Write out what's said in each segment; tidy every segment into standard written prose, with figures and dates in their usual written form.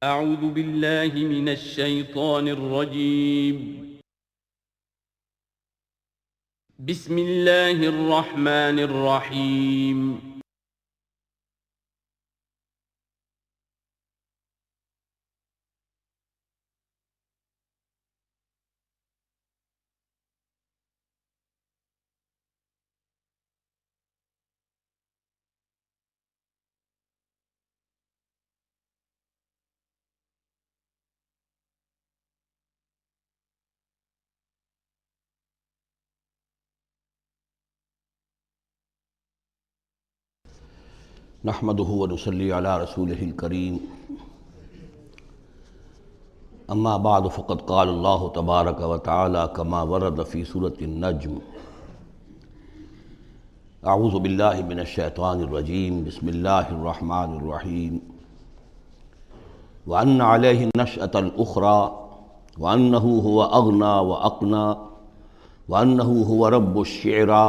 اعوذ باللہ من الشیطان الرجیم بسم اللہ الرحمن الرحیم نحمده ونصلي على رسوله الكريم اما بعد فقد قال الله تبارك وتعالى كما ورد في سورة النجم اعوذ بالله من الشيطان الرجيم بسم الله الرحمن الرحيم وأن عليه النشأة الأخرى وأنه هو أغنى وأقنى وأنه هو رب الشعرى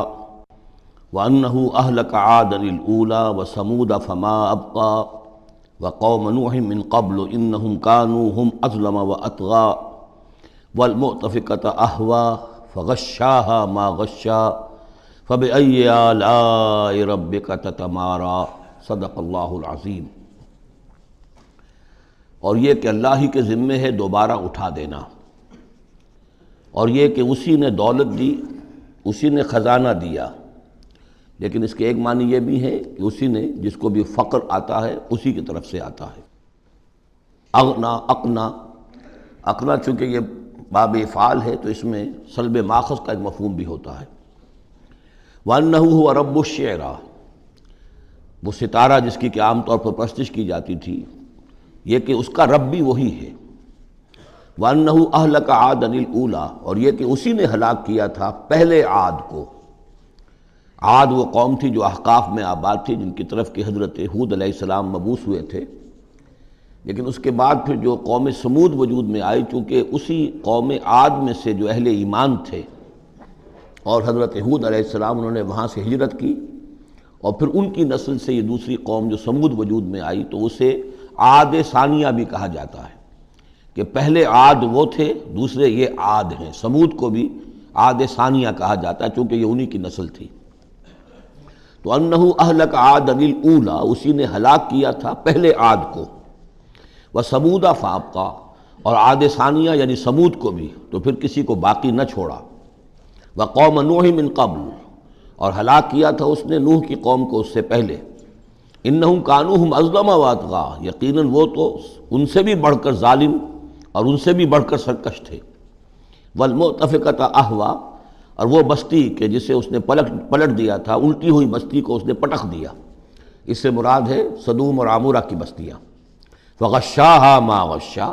وَأَنَّهُ أَهْلَكَ عَادًا الْأُولَى وَثَمُودَ فَمَا أَبْقَى وَقَوْمَ نُوحٍ مِّن قَبْلُ إِنَّهُمْ كَانُوا هُمْ أَظْلَمَ وَأَطْغَىٰ وَالْمُؤْتَفِكَةَ أَهْوَىٰ فَغَشَّاهَا مَا غَشَّىٰ فَبِأَيِّ آلَاءِ رَبِّكَ تَتَمَارَىٰ صدق اللہ العظیم۔ اور یہ کہ اللہ ہی کے ذمے ہے دوبارہ اٹھا دینا، اور یہ کہ اسی نے دولت دی، اسی نے خزانہ دیا، لیکن اس کے ایک معنی یہ بھی ہے کہ اسی نے جس کو بھی فقر آتا ہے اسی کی طرف سے آتا ہے۔ اغنا اقنا، اقنا چونکہ یہ باب افعال ہے تو اس میں سلب ماخذ کا ایک مفہوم بھی ہوتا ہے۔ وَأَنَّهُ هُوَ رَبُّ الشِّعْرَىٰ، وہ ستارہ جس کی کہ عام طور پر پرستش کی جاتی تھی، یہ کہ اس کا رب بھی وہی ہے۔ وَأَنَّهُ أَهْلَكَ عَادًا الْأُولَىٰ، اور یہ کہ اسی نے ہلاک کیا تھا پہلے عاد کو۔ عاد وہ قوم تھی جو احقاف میں آباد تھی، جن کی طرف کہ حضرت ہود علیہ السلام مبعوث ہوئے تھے، لیکن اس کے بعد پھر جو قوم سمود وجود میں آئی، چونکہ اسی قوم عاد میں سے جو اہل ایمان تھے اور حضرت ہود علیہ السلام انہوں نے وہاں سے ہجرت کی، اور پھر ان کی نسل سے یہ دوسری قوم جو سمود وجود میں آئی، تو اسے عاد ثانیہ بھی کہا جاتا ہے کہ پہلے عاد وہ تھے، دوسرے یہ عاد ہیں۔ سمود کو بھی عاد ثانیہ کہا جاتا ہے چونکہ یہ انہی کی نسل تھی۔ تو انہو اہلک عاد الاولیٰ، اسی نے ہلاک کیا تھا پہلے عاد کو۔ وثمود فابقیٰ، اور عاد ثانیہ یعنی سمود کو بھی تو پھر کسی کو باقی نہ چھوڑا۔ وقوم نوح من قبل، اور ہلاک کیا تھا اس نے نوح کی قوم کو اس سے پہلے۔ انہم کانوا ہم اظلم واطغیٰ، یقیناً وہ تو ان سے بھی بڑھ کر ظالم اور ان سے بھی بڑھ کر سرکش تھے۔ والمؤتفکۃ اہویٰ، اور وہ بستی کہ جسے اس نے پلٹ دیا تھا، الٹی ہوئی بستی کو اس نے پٹخ دیا، اس سے مراد ہے سدوم اور عمورہ کی بستیاں۔ فغشاہا ما غشا،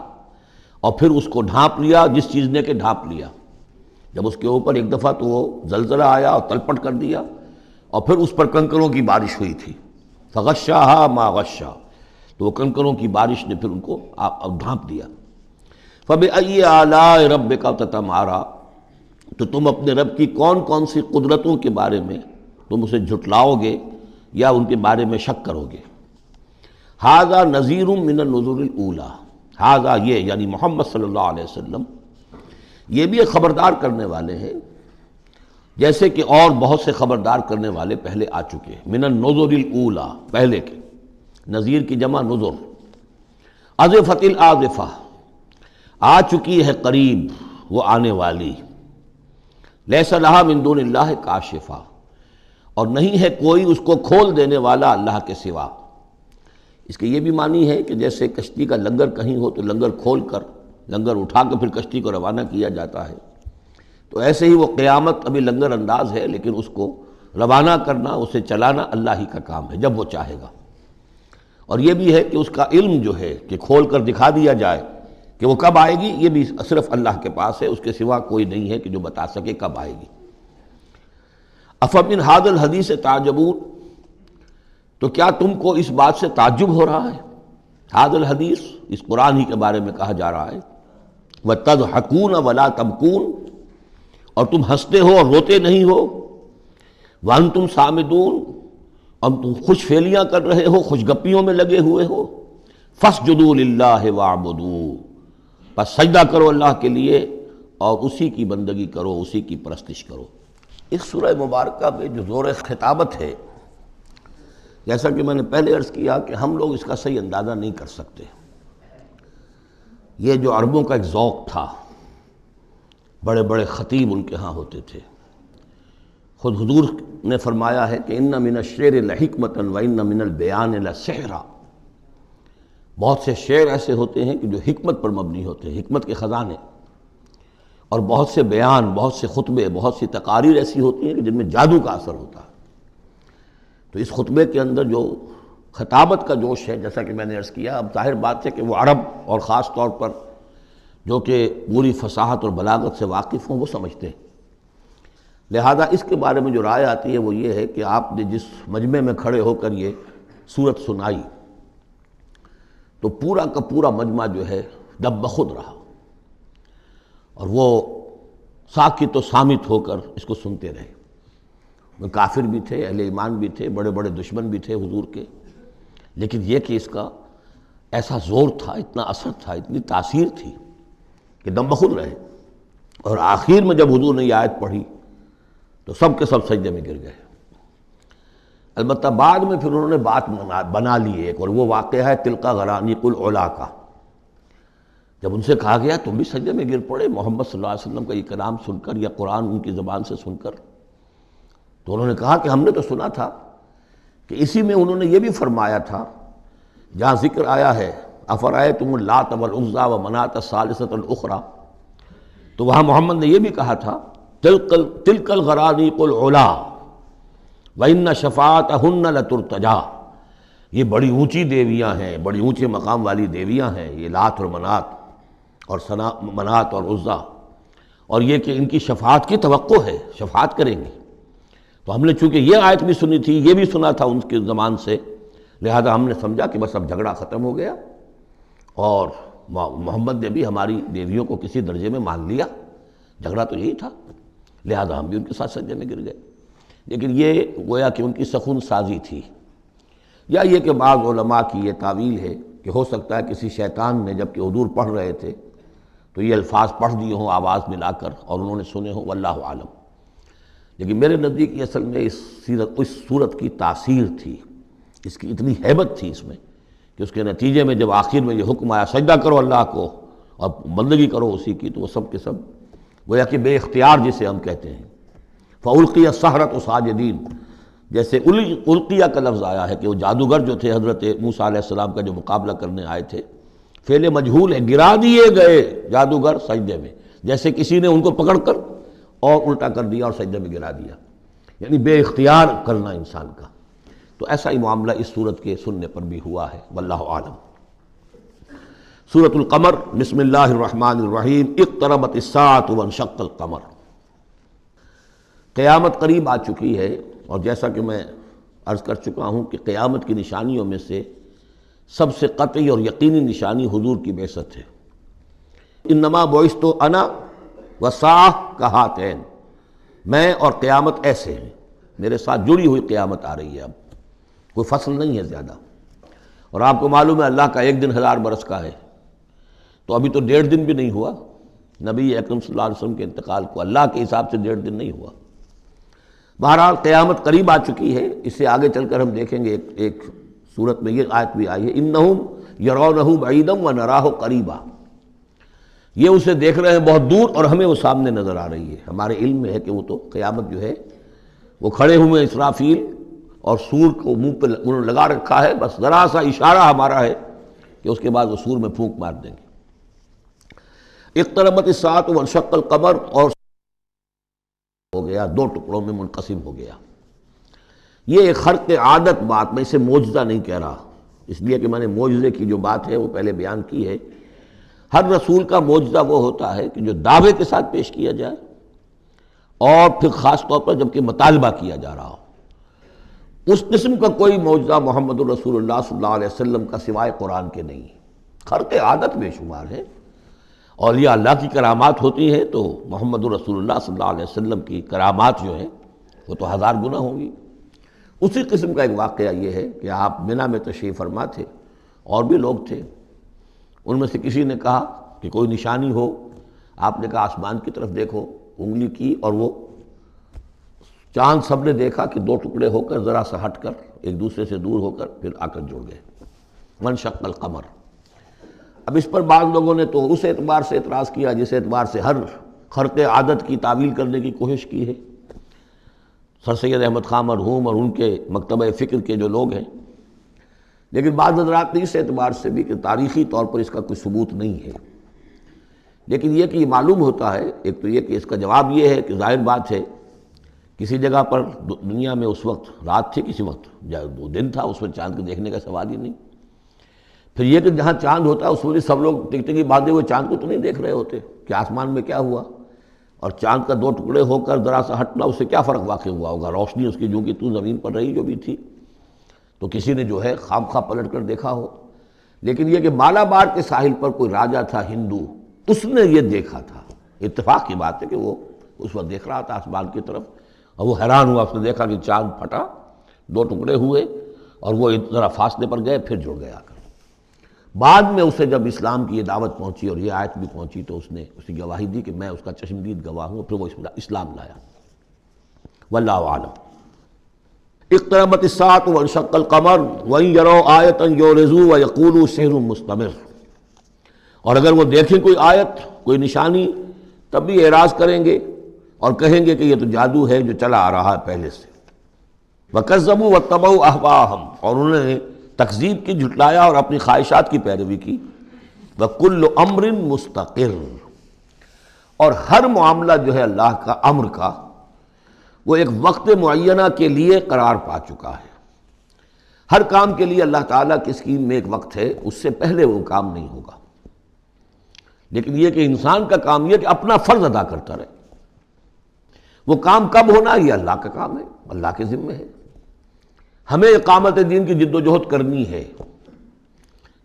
اور پھر اس کو ڈھانپ لیا جس چیز نے کہ ڈھانپ لیا۔ جب اس کے اوپر ایک دفعہ تو وہ زلزلہ آیا اور تلپٹ کر دیا، اور پھر اس پر کنکروں کی بارش ہوئی تھی۔ فغشاہا ما غشا، تو وہ کنکروں کی بارش نے پھر ان کو ڈھانپ دیا۔ فبأی آلاء ربک تتماری، تو تم اپنے رب کی کون کون سی قدرتوں کے بارے میں تم اسے جھٹلاؤ گے یا ان کے بارے میں شک کرو گے۔ ھذا نذیر من النذر الاولیٰ، ھذا یہ یعنی محمد صلی اللہ علیہ وسلم یہ بھی ایک خبردار کرنے والے ہیں، جیسے کہ اور بہت سے خبردار کرنے والے پہلے آ چکے ہیں۔ من النذر الاولیٰ، پہلے کے، نذیر کی جمع نذر۔ ازفت الازفہ، آ چکی ہے قریب وہ آنے والی۔ لیس لہا من دون اللہ کاشفہ، اور نہیں ہے کوئی اس کو کھول دینے والا اللہ کے سوا۔ اس کے یہ بھی معنی ہے کہ جیسے کشتی کا لنگر کہیں ہو تو لنگر کھول کر، لنگر اٹھا کے پھر کشتی کو روانہ کیا جاتا ہے، تو ایسے ہی وہ قیامت ابھی لنگر انداز ہے، لیکن اس کو روانہ کرنا، اسے چلانا اللہ ہی کا کام ہے جب وہ چاہے گا۔ اور یہ بھی ہے کہ اس کا علم جو ہے کہ کھول کر دکھا دیا جائے کہ وہ کب آئے گی، یہ بھی صرف اللہ کے پاس ہے، اس کے سوا کوئی نہیں ہے کہ جو بتا سکے کب آئے گی۔ افمن ھذا الحدیث تعجبون، تو کیا تم کو اس بات سے تعجب ہو رہا ہے؟ ھذا الحدیث، اس قرآن ہی کے بارے میں کہا جا رہا ہے۔ وتضحکون ولا تبکون، اور تم ہنستے ہو اور روتے نہیں ہو۔ وانتم صامدون، اور تم خوش فیلیاں کر رہے ہو، خوش گپیوں میں لگے ہوئے ہو۔ فاسجدوا للہ واعبدوا، بس سجدہ کرو اللہ کے لیے اور اسی کی بندگی کرو، اسی کی پرستش کرو۔ اس سورہ مبارکہ میں جو زور خطابت ہے، جیسا کہ میں نے پہلے عرض کیا کہ ہم لوگ اس کا صحیح اندازہ نہیں کر سکتے۔ یہ جو عربوں کا ایک ذوق تھا، بڑے بڑے خطیب ان کے ہاں ہوتے تھے۔ خود حضور نے فرمایا ہے کہ ان من الشعر لحکمۃ وان من البیان لسحرا، بہت سے شعر ایسے ہوتے ہیں کہ جو حکمت پر مبنی ہوتے ہیں، حکمت کے خزانے، اور بہت سے بیان، بہت سے خطبے، بہت سی تقاریر ایسی ہوتی ہیں کہ جن میں جادو کا اثر ہوتا ہے۔ تو اس خطبے کے اندر جو خطابت کا جوش ہے، جیسا کہ میں نے عرض کیا، اب ظاہر بات ہے کہ وہ عرب اور خاص طور پر جو کہ پوری فصاحت اور بلاغت سے واقف ہوں وہ سمجھتے ہیں۔ لہذا اس کے بارے میں جو رائے آتی ہے وہ یہ ہے کہ آپ نے جس مجمع میں کھڑے ہو کر یہ سورت سنائی تو پورا کا پورا مجمع جو ہے دب بخود رہا، اور وہ ساکت و صامت ہو کر اس کو سنتے رہے۔ وہ کافر بھی تھے، اہل ایمان بھی تھے، بڑے بڑے دشمن بھی تھے حضور کے، لیکن یہ کہ اس کا ایسا زور تھا، اتنا اثر تھا، اتنی تاثیر تھی کہ دم بخود رہے۔ اور آخر میں جب حضور نے یہ آیت پڑھی تو سب کے سب سجدے میں گر گئے۔ البتہ بعد میں پھر انہوں نے بات بنا لی ایک، اور وہ واقعہ ہے تلقا غرانیق العلا کا۔ جب ان سے کہا گیا تم بھی سجدے میں گر پڑے محمد صلی اللہ علیہ وسلم کا یہ کلام سن کر یا قرآن ان کی زبان سے سن کر، تو انہوں نے کہا کہ ہم نے تو سنا تھا کہ اسی میں انہوں نے یہ بھی فرمایا تھا جہاں ذکر آیا ہے افرأیتم اللات والعزی ومناۃ الثالثۃ الاخری، تو وہاں محمد نے یہ بھی کہا تھا تلک الغرانیق العلا وَإِنَّ شَفَاعَتَهُنَّ لَتُرْتَجَىٰ، یہ بڑی اونچی دیویاں ہیں، بڑی اونچے مقام والی دیویاں ہیں یہ لات اور منات اور عزیٰ، اور یہ کہ ان کی شفاعت کی توقع ہے، شفاعت کریں گی۔ تو ہم نے چونکہ یہ آیت بھی سنی تھی، یہ بھی سنا تھا ان کے زمان سے، لہذا ہم نے سمجھا کہ بس اب جھگڑا ختم ہو گیا، اور محمد نے بھی ہماری دیویوں کو کسی درجے میں مان لیا، جھگڑا تو یہی تھا، لہذا ہم بھی ان کے ساتھ سجدے میں گر گئے۔ لیکن یہ گویا کہ ان کی سخن سازی تھی، یا یہ کہ بعض علماء کی یہ تعویل ہے کہ ہو سکتا ہے کسی شیطان نے جب کہ حضور پڑھ رہے تھے تو یہ الفاظ پڑھ دیے ہوں آواز ملا کر اور انہوں نے سنے ہوں، واللہ عالم۔ لیکن میرے نزدیک یہ اصل میں اس صورت کی تاثیر تھی، اس کی اتنی ہیبت تھی اس میں کہ اس کے نتیجے میں جب آخر میں یہ حکم آیا سجدہ کرو اللہ کو اور بندگی کرو اسی کی، تو وہ سب کے سب گویا کہ بے اختیار جسے ہم کہتے ہیں فَأُلْقِيَ السَّحَرَةُ سَاجِدِينَ، جیسے القیہ کا لفظ آیا ہے کہ وہ جادوگر جو تھے حضرت موسیٰ علیہ السلام کا جو مقابلہ کرنے آئے تھے، فعل مجہول ہے، گرا دیے گئے جادوگر سجدے میں، جیسے کسی نے ان کو پکڑ کر اور الٹا کر دیا اور سجدے میں گرا دیا، یعنی بے اختیار کرنا انسان کا۔ تو ایسا ہی معاملہ اس سورت کے سننے پر بھی ہوا ہے، واللہ عالم۔ سورۃ القمر، بسم اللہ الرحمن الرحیم، اقتربت الساعۃ وانشق القمر۔ قیامت قریب آ چکی ہے، اور جیسا کہ میں عرض کر چکا ہوں کہ قیامت کی نشانیوں میں سے سب سے قطعی اور یقینی نشانی حضور کی بعثت ہے۔ انما بعثت انا والساعۃ کہاتین، میں اور قیامت ایسے ہیں، میرے ساتھ جڑی ہوئی قیامت آ رہی ہے، اب کوئی فصل نہیں ہے زیادہ۔ اور آپ کو معلوم ہے اللہ کا ایک دن 1000 برس کا ہے، تو ابھی تو 1.5 دن بھی نہیں ہوا نبی اکرم صلی اللہ علیہ وسلم کے انتقال کو، اللہ کے حساب سے 1.5 دن نہیں ہوا۔ بہرحال قیامت قریب آ چکی ہے، اس سے آگے چل کر ہم دیکھیں گے ایک صورت میں یہ آیت بھی آئی ہے، انہم یرونہ بعیدا ونراہ قریبا، یہ اسے دیکھ رہے ہیں بہت دور اور ہمیں وہ سامنے نظر آ رہی ہے۔ ہمارے علم میں ہے کہ وہ تو قیامت جو ہے وہ کھڑے ہوئے ہیں اسرافیل اور سور کو منہ پہ انہوں نے لگا رکھا ہے، بس ذرا سا اشارہ ہمارا ہے کہ اس کے بعد وہ سور میں پھونک مار دیں گے۔ اقتربت الساعۃ وانشق القمر، اور ہو گیا، 2 ٹکڑوں میں منقسم ہو گیا۔ یہ ایک خرق عادت بات، میں اسے معجزہ نہیں کہہ رہا، اس لیے کہ میں نے معجزے کی جو بات ہے وہ پہلے بیان کی ہے۔ ہر رسول کا معجزہ وہ ہوتا ہے کہ جو دعوے کے ساتھ پیش کیا جائے، اور پھر خاص طور پر جب کہ مطالبہ کیا جا رہا ہو۔ اس قسم کا کوئی معجزہ محمد الرسول اللہ صلی اللہ علیہ وسلم کا سوائے قرآن کے نہیں، خرق عادت بے شمار ہے۔ اولیاء اللہ کی کرامات ہوتی ہیں تو محمد الرسول اللہ صلی اللہ علیہ وسلم کی کرامات جو ہیں وہ تو 1000 گنا ہوں گی۔ اسی قسم کا ایک واقعہ یہ ہے کہ آپ منی میں تشریف فرما تھے، اور بھی لوگ تھے، ان میں سے کسی نے کہا کہ کوئی نشانی ہو، آپ نے کہا آسمان کی طرف دیکھو، انگلی کی اور وہ چاند سب نے دیکھا کہ دو ٹکڑے ہو کر ذرا سا ہٹ کر ایک دوسرے سے دور ہو کر پھر آ کر جڑ گئے، وانشق القمر۔ اب اس پر بعض لوگوں نے تو اس اعتبار سے اعتراض کیا جس اعتبار سے ہر خرق عادت کی تعویل کرنے کی کوشش کی ہے، سر سید احمد خان مرحوم اور ان کے مکتبہ فکر کے جو لوگ ہیں، لیکن بعض حضرات نے اس اعتبار سے بھی کہ تاریخی طور پر اس کا کوئی ثبوت نہیں ہے، لیکن یہ کہ یہ معلوم ہوتا ہے، ایک تو یہ کہ اس کا جواب یہ ہے کہ ظاہر بات ہے کسی جگہ پر دنیا میں اس وقت رات تھی، کسی وقت وہ دن تھا، اس میں چاند کو دیکھنے کا سوال ہی نہیں۔ پھر یہ کہ جہاں چاند ہوتا ہے اس میں سب لوگ ٹکٹکی باندھے ہوئے چاند کو تو نہیں دیکھ رہے ہوتے کہ آسمان میں کیا ہوا، اور چاند کا دو ٹکڑے ہو کر ذرا سا ہٹنا اس سے کیا فرق واقع ہوا ہوگا، روشنی اس کی جو کہ تو زمین پر رہی جو بھی تھی، تو کسی نے جو ہے خام خواہ پلٹ کر دیکھا ہو۔ لیکن یہ کہ مالابار کے ساحل پر کوئی راجا تھا ہندو، اس نے یہ دیکھا تھا، اتفاق کی بات ہے کہ وہ اس وقت دیکھ رہا تھا آسمان کی طرف، اور وہ حیران ہوا، اس نے دیکھا کہ چاند پھٹا، دو ٹکڑے ہوئے اور وہ ذرا فاصلے پر گئے پھر جڑ گئے آ کر۔ بعد میں اسے جب اسلام کی یہ دعوت پہنچی اور یہ آیت بھی پہنچی تو اس نے اسی گواہی دی کہ میں اس کا چشمدید گواہ ہوں، پھر وہ اسلام لایا۔ واللہ اعلم۔ اقتربت الساعة وانشق القمر وإن يروا آية يعرضوا ويقولوا سحر مستمر، اور اگر وہ دیکھیں کوئی آیت، کوئی نشانی، تب بھی اعراض کریں گے اور کہیں گے کہ یہ تو جادو ہے جو چلا آ رہا ہے پہلے سے۔ وَكَذَّبُوا وَاتَّبَعُوا أَهْوَاءَهُمْ، اور انہوں نے تکذیب کی، جھٹلایا اور اپنی خواہشات کی پیروی کی۔ وَكُلُّ أَمْرٍ مُسْتَقِرٌ، اور ہر معاملہ جو ہے اللہ کا امر کا وہ ایک وقت معینہ کے لیے قرار پا چکا ہے۔ ہر کام کے لیے اللہ تعالیٰ کی اسکیم میں ایک وقت ہے، اس سے پہلے وہ کام نہیں ہوگا۔ لیکن یہ کہ انسان کا کام یہ کہ اپنا فرض ادا کرتا رہے، وہ کام کب ہونا یہ اللہ کا کام ہے، اللہ کے ذمہ ہے۔ ہمیں اقامت دین کی جد و جہد کرنی ہے،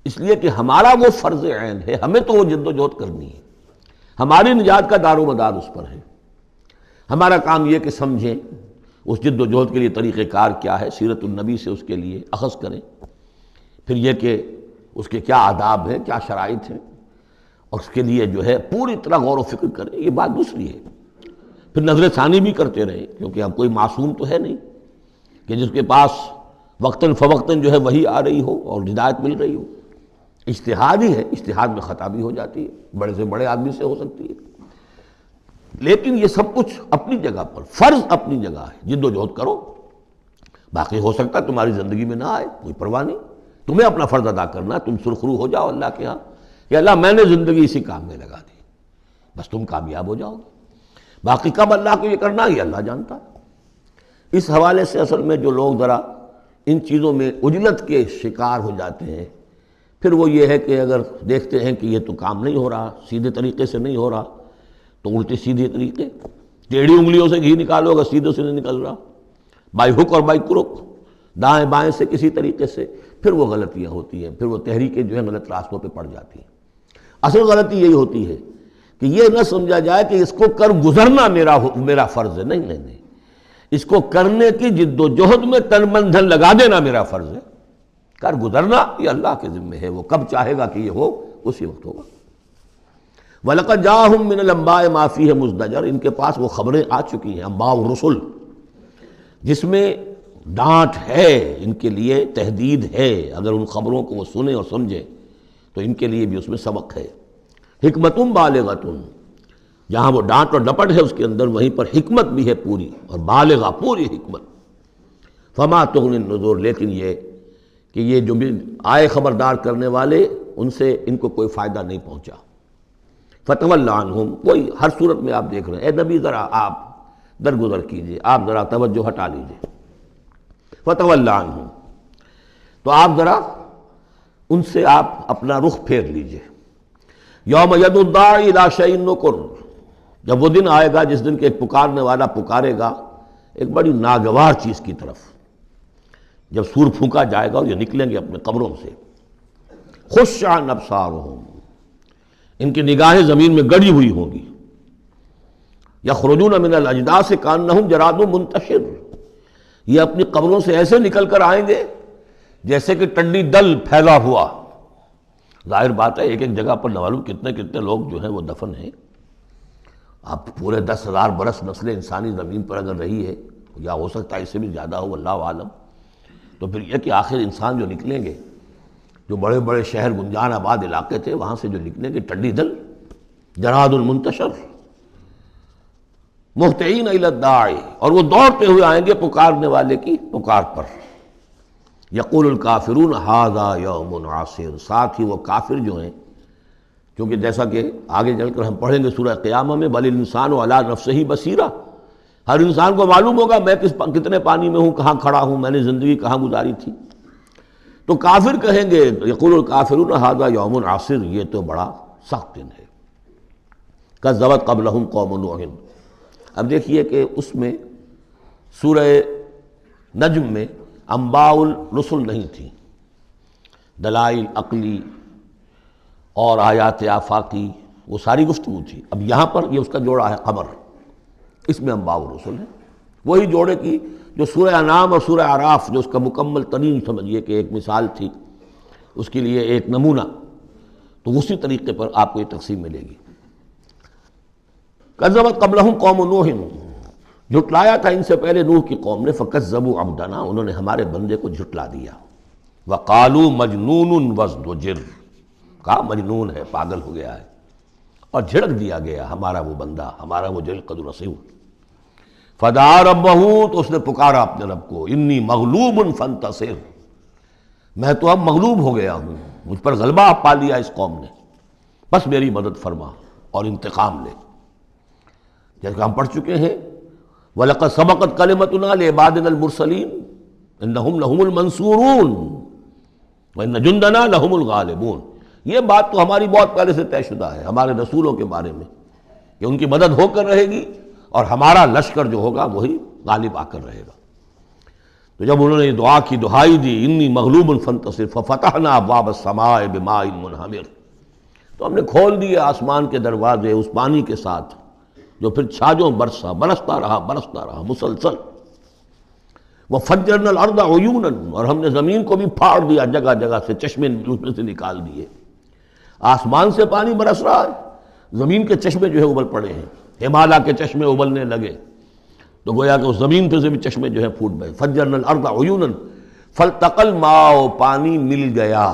اس لیے کہ ہمارا وہ فرض عین ہے، ہمیں تو وہ جد و جہد کرنی ہے، ہماری نجات کا دار و مدار اس پر ہے۔ ہمارا کام یہ کہ سمجھیں اس جد و جہد کے لیے طریقہ کار کیا ہے، سیرت النبی سے اس کے لیے اخذ کریں، پھر یہ کہ اس کے کیا آداب ہیں، کیا شرائط ہیں، اور اس کے لیے جو ہے پوری طرح غور و فکر کریں، یہ بات دوسری ہے۔ پھر نظر ثانی بھی کرتے رہیں، کیونکہ اب کوئی معصوم تو ہے نہیں کہ جس کے پاس وقتاً فوقتاً جو ہے وہی آ رہی ہو اور ہدایت مل رہی ہو۔ اجتہاد ہی ہے، اجتہاد میں خطا بھی ہو جاتی ہے، بڑے سے بڑے آدمی سے ہو سکتی ہے، لیکن یہ سب کچھ اپنی جگہ پر، فرض اپنی جگہ ہے، جد و جہد کرو۔ باقی ہو سکتا ہے تمہاری زندگی میں نہ آئے، کوئی پرواہ نہیں، تمہیں اپنا فرض ادا کرنا، تم سرخرو ہو جاؤ اللہ کے ہاں کہ اللہ میں نے زندگی اسی کام میں لگا دی، بس تم کامیاب ہو جاؤ گے۔ باقی کب اللہ کو یہ کرنا یہ اللہ جانتا ہے۔ اس حوالے سے اصل میں جو لوگ ذرا ان چیزوں میں عجلت کے شکار ہو جاتے ہیں، پھر وہ یہ ہے کہ اگر دیکھتے ہیں کہ یہ تو کام نہیں ہو رہا، سیدھے طریقے سے نہیں ہو رہا، تو الٹے سیدھے طریقے، ٹیڑھی انگلیوں سے گھی نکالو اگر سیدھے سے نہیں نکل رہا، بائی ہک اور بائی کرک، دائیں بائیں سے کسی طریقے سے، پھر وہ غلطیاں ہوتی ہیں، پھر وہ تحریکیں جو ہیں غلط راستوں پہ پڑ جاتی ہیں۔ اصل غلطی یہی ہوتی ہے کہ یہ نہ سمجھا جائے کہ اس کو کر گزرنا میرا فرض ہے، نہیں نہیں نہیں، اس کو کرنے کی جد و جہد میں تن من دھن لگا دینا میرا فرض ہے، کر گزرنا یہ اللہ کے ذمہ ہے، وہ کب چاہے گا کہ یہ ہو اسی وقت ہوگا۔ وَلَقَدْ جَاءَهُم مِّنَ الْأَنبَاءِ مَا فِيهِ مُزْدَجَرٌ، ان کے پاس وہ خبریں آ چکی ہیں، انباء الرسل، جس میں ڈانٹ ہے، ان کے لیے تہدید ہے، اگر ان خبروں کو وہ سنیں اور سمجھیں تو ان کے لیے بھی اس میں سبق ہے۔ حکمتٌ بالغۃ، جہاں وہ ڈانٹ اور ڈپٹ ہے اس کے اندر، وہیں پر حکمت بھی ہے پوری، اور بالغہ پوری حکمت۔ فما تغنی النذر، لیکن یہ کہ یہ جو بھی آئے خبردار کرنے والے، ان سے ان کو کوئی فائدہ نہیں پہنچا۔ فتول عنہم، کوئی ہر صورت میں آپ دیکھ رہے ہیں، اے نبی ذرا آپ درگزر کیجئے، آپ ذرا توجہ ہٹا لیجئے۔ فتول عنہم، تو آپ ذرا ان سے آپ اپنا رخ پھیر لیجئے۔ یوم ید الداعی الی شیء نکر، جب وہ دن آئے گا جس دن کہ ایک پکارنے والا پکارے گا ایک بڑی ناگوار چیز کی طرف، جب سور پھونکا جائے گا اور یہ نکلیں گے اپنے قبروں سے۔ خش عن ابصارہم، ان کی نگاہیں زمین میں گڑی ہوئی ہوں گی۔ یخرجون من الاجداث کانہم جراد منتشر، یہ اپنی قبروں سے ایسے نکل کر آئیں گے جیسے کہ ٹنڈی دل پھیلا ہوا ظاہر بات ہے ایک ایک جگہ پر نہ معلوم کتنے کتنے لوگ جو ہیں وہ دفن ہیں. اب پورے 10,000 برس نسل انسانی زمین پر اگر رہی ہے، یا ہو سکتا ہے اس سے بھی زیادہ ہو، اللہ عالم، تو پھر یہ کہ آخر انسان جو نکلیں گے، جو بڑے بڑے شہر گنجان آباد علاقے تھے وہاں سے جو نکلیں گے ٹڈی دل، جراد المنتشر، مہطعین الی الداعی، اور وہ دوڑتے ہوئے آئیں گے پکارنے والے کی پکار پر. یقول الکافرون ھذا یوم عسیر، ساتھ ہی وہ کافر جو ہیں، کیونکہ جیسا کہ آگے چل کر ہم پڑھیں گے سورہ قیامہ میں، بل الانسان علی نفسہ بصیرہ، ہر انسان کو معلوم ہوگا میں کتنے پانی میں ہوں، کہاں کھڑا ہوں، میں نے زندگی کہاں گزاری تھی. تو کافر کہیں گے، یقول الکافرون ھذا یوم عسیر، یہ تو بڑا سخت دن ہے. کذبت قبلہم قوم نوح، اب دیکھیے کہ اس میں سورہ نجم میں انباء الرسل نہیں تھی، دلائل عقلی اور آیات آفاقی وہ ساری گفتگو تھی. اب یہاں پر یہ اس کا جوڑا ہے قمر، اس میں انباء الرسل ہے، وہی جوڑے کی جو سورہ انعام اور سورہ اعراف جو اس کا مکمل ترین سمجھیے کہ ایک مثال تھی، اس کے لیے ایک نمونہ، تو اسی طریقے پر آپ کو یہ تقسیم ملے گی. کذبت قبلہم قوم نوح، جھٹلایا تھا ان سے پہلے نوح کی قوم نے، فکذبوا عبدنا، انہوں نے ہمارے بندے کو جھٹلا دیا. وقالوا مجنون وازدجر، کہا مجنون ہے، پاگل ہو گیا ہے، اور جھڑک دیا گیا ہمارا وہ بندہ، ہمارا وہ جلیل قدر رسول. فدعا ربہ، تو اس نے پکارا اپنے رب کو، انی مغلوب فانتصر، میں تو اب مغلوب ہو گیا ہوں، مجھ پر غلبہ پا لیا اس قوم نے، بس میری مدد فرما اور انتقام لے. جیسے کہ ہم پڑھ چکے ہیں، وَلَقَدْ سَبَقَتْ كَلِمَتُنَا لِعِبَادِنَا الْمُرْسَلِينَ إِنَّهُمْ لَهُمُ الْمَنْصُورُونَ وَإِنَّ جُنْدَنَا لَهُمُ الْغَالِبُونَ. یہ بات تو ہماری بہت پہلے سے طے شدہ ہے ہمارے رسولوں کے بارے میں کہ ان کی مدد ہو کر رہے گی اور ہمارا لشکر جو ہوگا وہی غالب آ کر رہے گا. تو جب انہوں نے یہ دعا کی، دہائی دی، انی مغلوب فانتصر ففتحنا ابواب السماء بماء منہمر، تو ہم نے کھول دیے آسمان کے دروازے اس پانی کے ساتھ جو پھر چھاجوں برستا رہا مسلسل. وفجرنا الارض عیونا، اور ہم نے زمین کو بھی پھاڑ دیا جگہ جگہ سے، چشمے اس میں سے نکال دیے. آسمان سے پانی برس رہا ہے، زمین کے چشمے جو ہے ابل پڑے ہیں، ہمالیہ کے چشمے ابلنے لگے، تو گویا کہ اس زمین پہ سے بھی چشمے جو ہے پھوٹ گئے. فجرنا الارض عیونا فالتقى الماء، پانی مل گیا،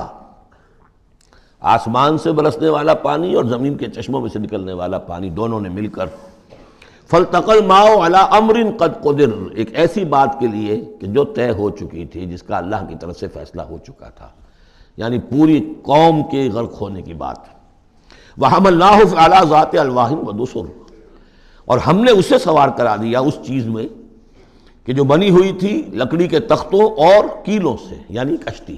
آسمان سے برسنے والا پانی اور زمین کے چشموں میں سے نکلنے والا پانی دونوں نے مل کر، فالتقى الماء على امر قد قدر، ایک ایسی بات کے لیے کہ جو طے ہو چکی تھی، جس کا اللہ کی طرف سے فیصلہ ہو چکا تھا، یعنی پوری قوم کے غرق ہونے کی بات. وحملناه على ذات الواح ودسر، اور ہم نے اسے سوار کرا دیا اس چیز میں کہ جو بنی ہوئی تھی لکڑی کے تختوں اور کیلوں سے، یعنی کشتی.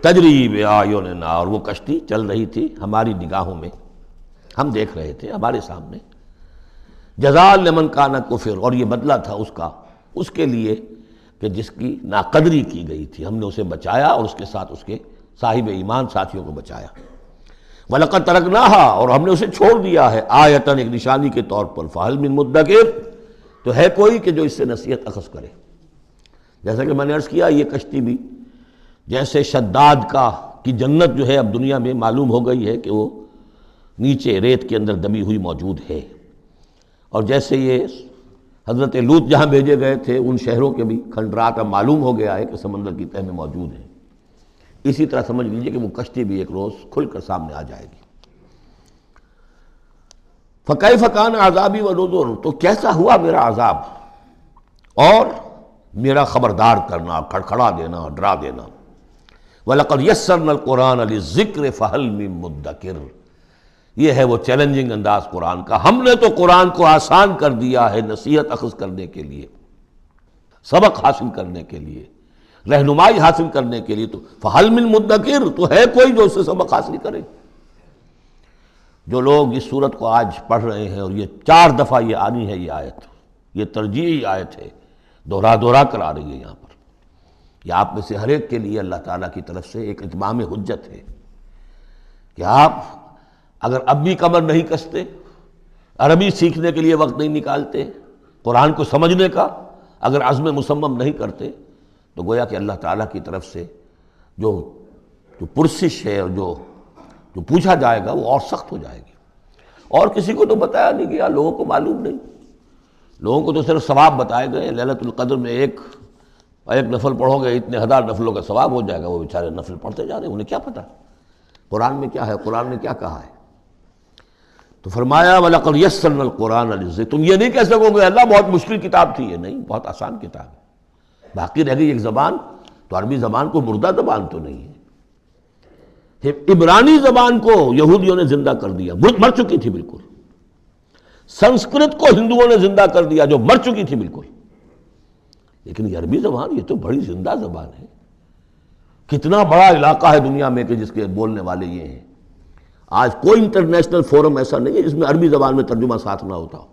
تجری بأعیننا، اور وہ کشتی چل رہی تھی ہماری نگاہوں میں، ہم دیکھ رہے تھے ہمارے سامنے. جزاء لمن کان کفر، اور یہ بدلہ تھا اس کا، اس کے لیے کہ جس کی ناقدری کی گئی تھی، ہم نے اسے بچایا اور اس کے ساتھ اس کے صاحب ایمان ساتھیوں کو بچایا. وَلَقَدْ تَرَكْنَاهَا، اور ہم نے اسے چھوڑ دیا ہے، آیتاً، ایک نشانی کے طور پر، فَهَلْ مِن مُدَّکِرٍ، تو ہے کوئی کہ جو اس سے نصیحت اخذ کرے. جیسا کہ میں نے عرض کیا، یہ کشتی بھی جیسے شداد کی جنت جو ہے اب دنیا میں معلوم ہو گئی ہے کہ وہ نیچے ریت کے اندر دبی ہوئی موجود ہے، اور جیسے یہ حضرت لوط جہاں بھیجے گئے تھے ان شہروں کے بھی کھنڈرات اب معلوم ہو گیا ہے کہ سمندر کی تہہ میں موجود ہیں، اسی طرح سمجھ لیجئے کہ وہ کشتی بھی ایک روز کھل کر سامنے آ جائے گی. فَكَيْفَ كَانَ عَذَابِي وَنُذُرِ، تو کیسا ہوا میرا عذاب اور میرا خبردار کرنا، کھڑکھڑا دینا، ڈرا دینا. وَلَقَدْ يَسَّرْنَا الْقُرْآنَ لِلذِّكْرِ فَهَلْ مِن مُدَّكِرٍ، یہ ہے وہ چیلنجنگ انداز قرآن کا. ہم نے تو قرآن کو آسان کر دیا ہے نصیحت اخذ کرنے کے لیے، سبق حاصل کرنے کے لیے، رہنمائی حاصل کرنے کے لیے. تو فَهَلْ مِن مُدَّكِرٍ، تو ہے کوئی جو اس سے سبق حاصل کرے. جو لوگ اس صورت کو آج پڑھ رہے ہیں، اور یہ 4 دفعہ یہ آنی ہے، یہ آیت، یہ ترجیحی آیت ہے، دوہرا کر آ رہی ہے یہاں پر. یہ آپ میں سے ہر ایک کے لیے اللہ تعالیٰ کی طرف سے ایک اتمام حجت ہے کہ آپ اگر اب بھی کمر نہیں کستے، عربی سیکھنے کے لیے وقت نہیں نکالتے، قرآن کو سمجھنے کا اگر عزم مصمم نہیں کرتے، تو گویا کہ اللہ تعالیٰ کی طرف سے جو جو پرسش ہے اور جو پوچھا جائے گا وہ اور سخت ہو جائے گی. اور کسی کو تو بتایا نہیں گیا، لوگوں کو معلوم نہیں. لوگوں کو تو صرف ثواب بتائے گئے، للیلۃ القدر میں ایک نفل پڑھو گے اتنے ہزار نفلوں کا ثواب ہو جائے گا. وہ بیچارے نفل پڑھتے جا رہے ہیں، انہیں کیا پتہ قرآن میں کیا ہے، قرآن نے کیا کہا ہے. تو فرمایا وَلَقَدْ يَسَّرْنَا الْقُرْآنَ لِلذِّكْرِ. تم یہ نہیں کہہ سکو گے اللہ بہت مشکل کتاب تھی. یہ نہیں، بہت آسان کتاب ہے. باقی رہ گئی ایک زبان، تو عربی زبان کو مردہ زبان تو نہیں ہے. عبرانی زبان کو یہودیوں نے زندہ کر دیا، مر چکی تھی بالکل. سنسکرت کو ہندوؤں نے زندہ کر دیا جو مر چکی تھی بالکل. لیکن یہ عربی زبان، یہ تو بڑی زندہ زبان ہے. کتنا بڑا علاقہ ہے دنیا میں کہ جس کے بولنے والے یہ ہیں. آج کوئی انٹرنیشنل فورم ایسا نہیں ہے جس میں عربی زبان میں ترجمہ ساتھ نہ ہوتا ہو.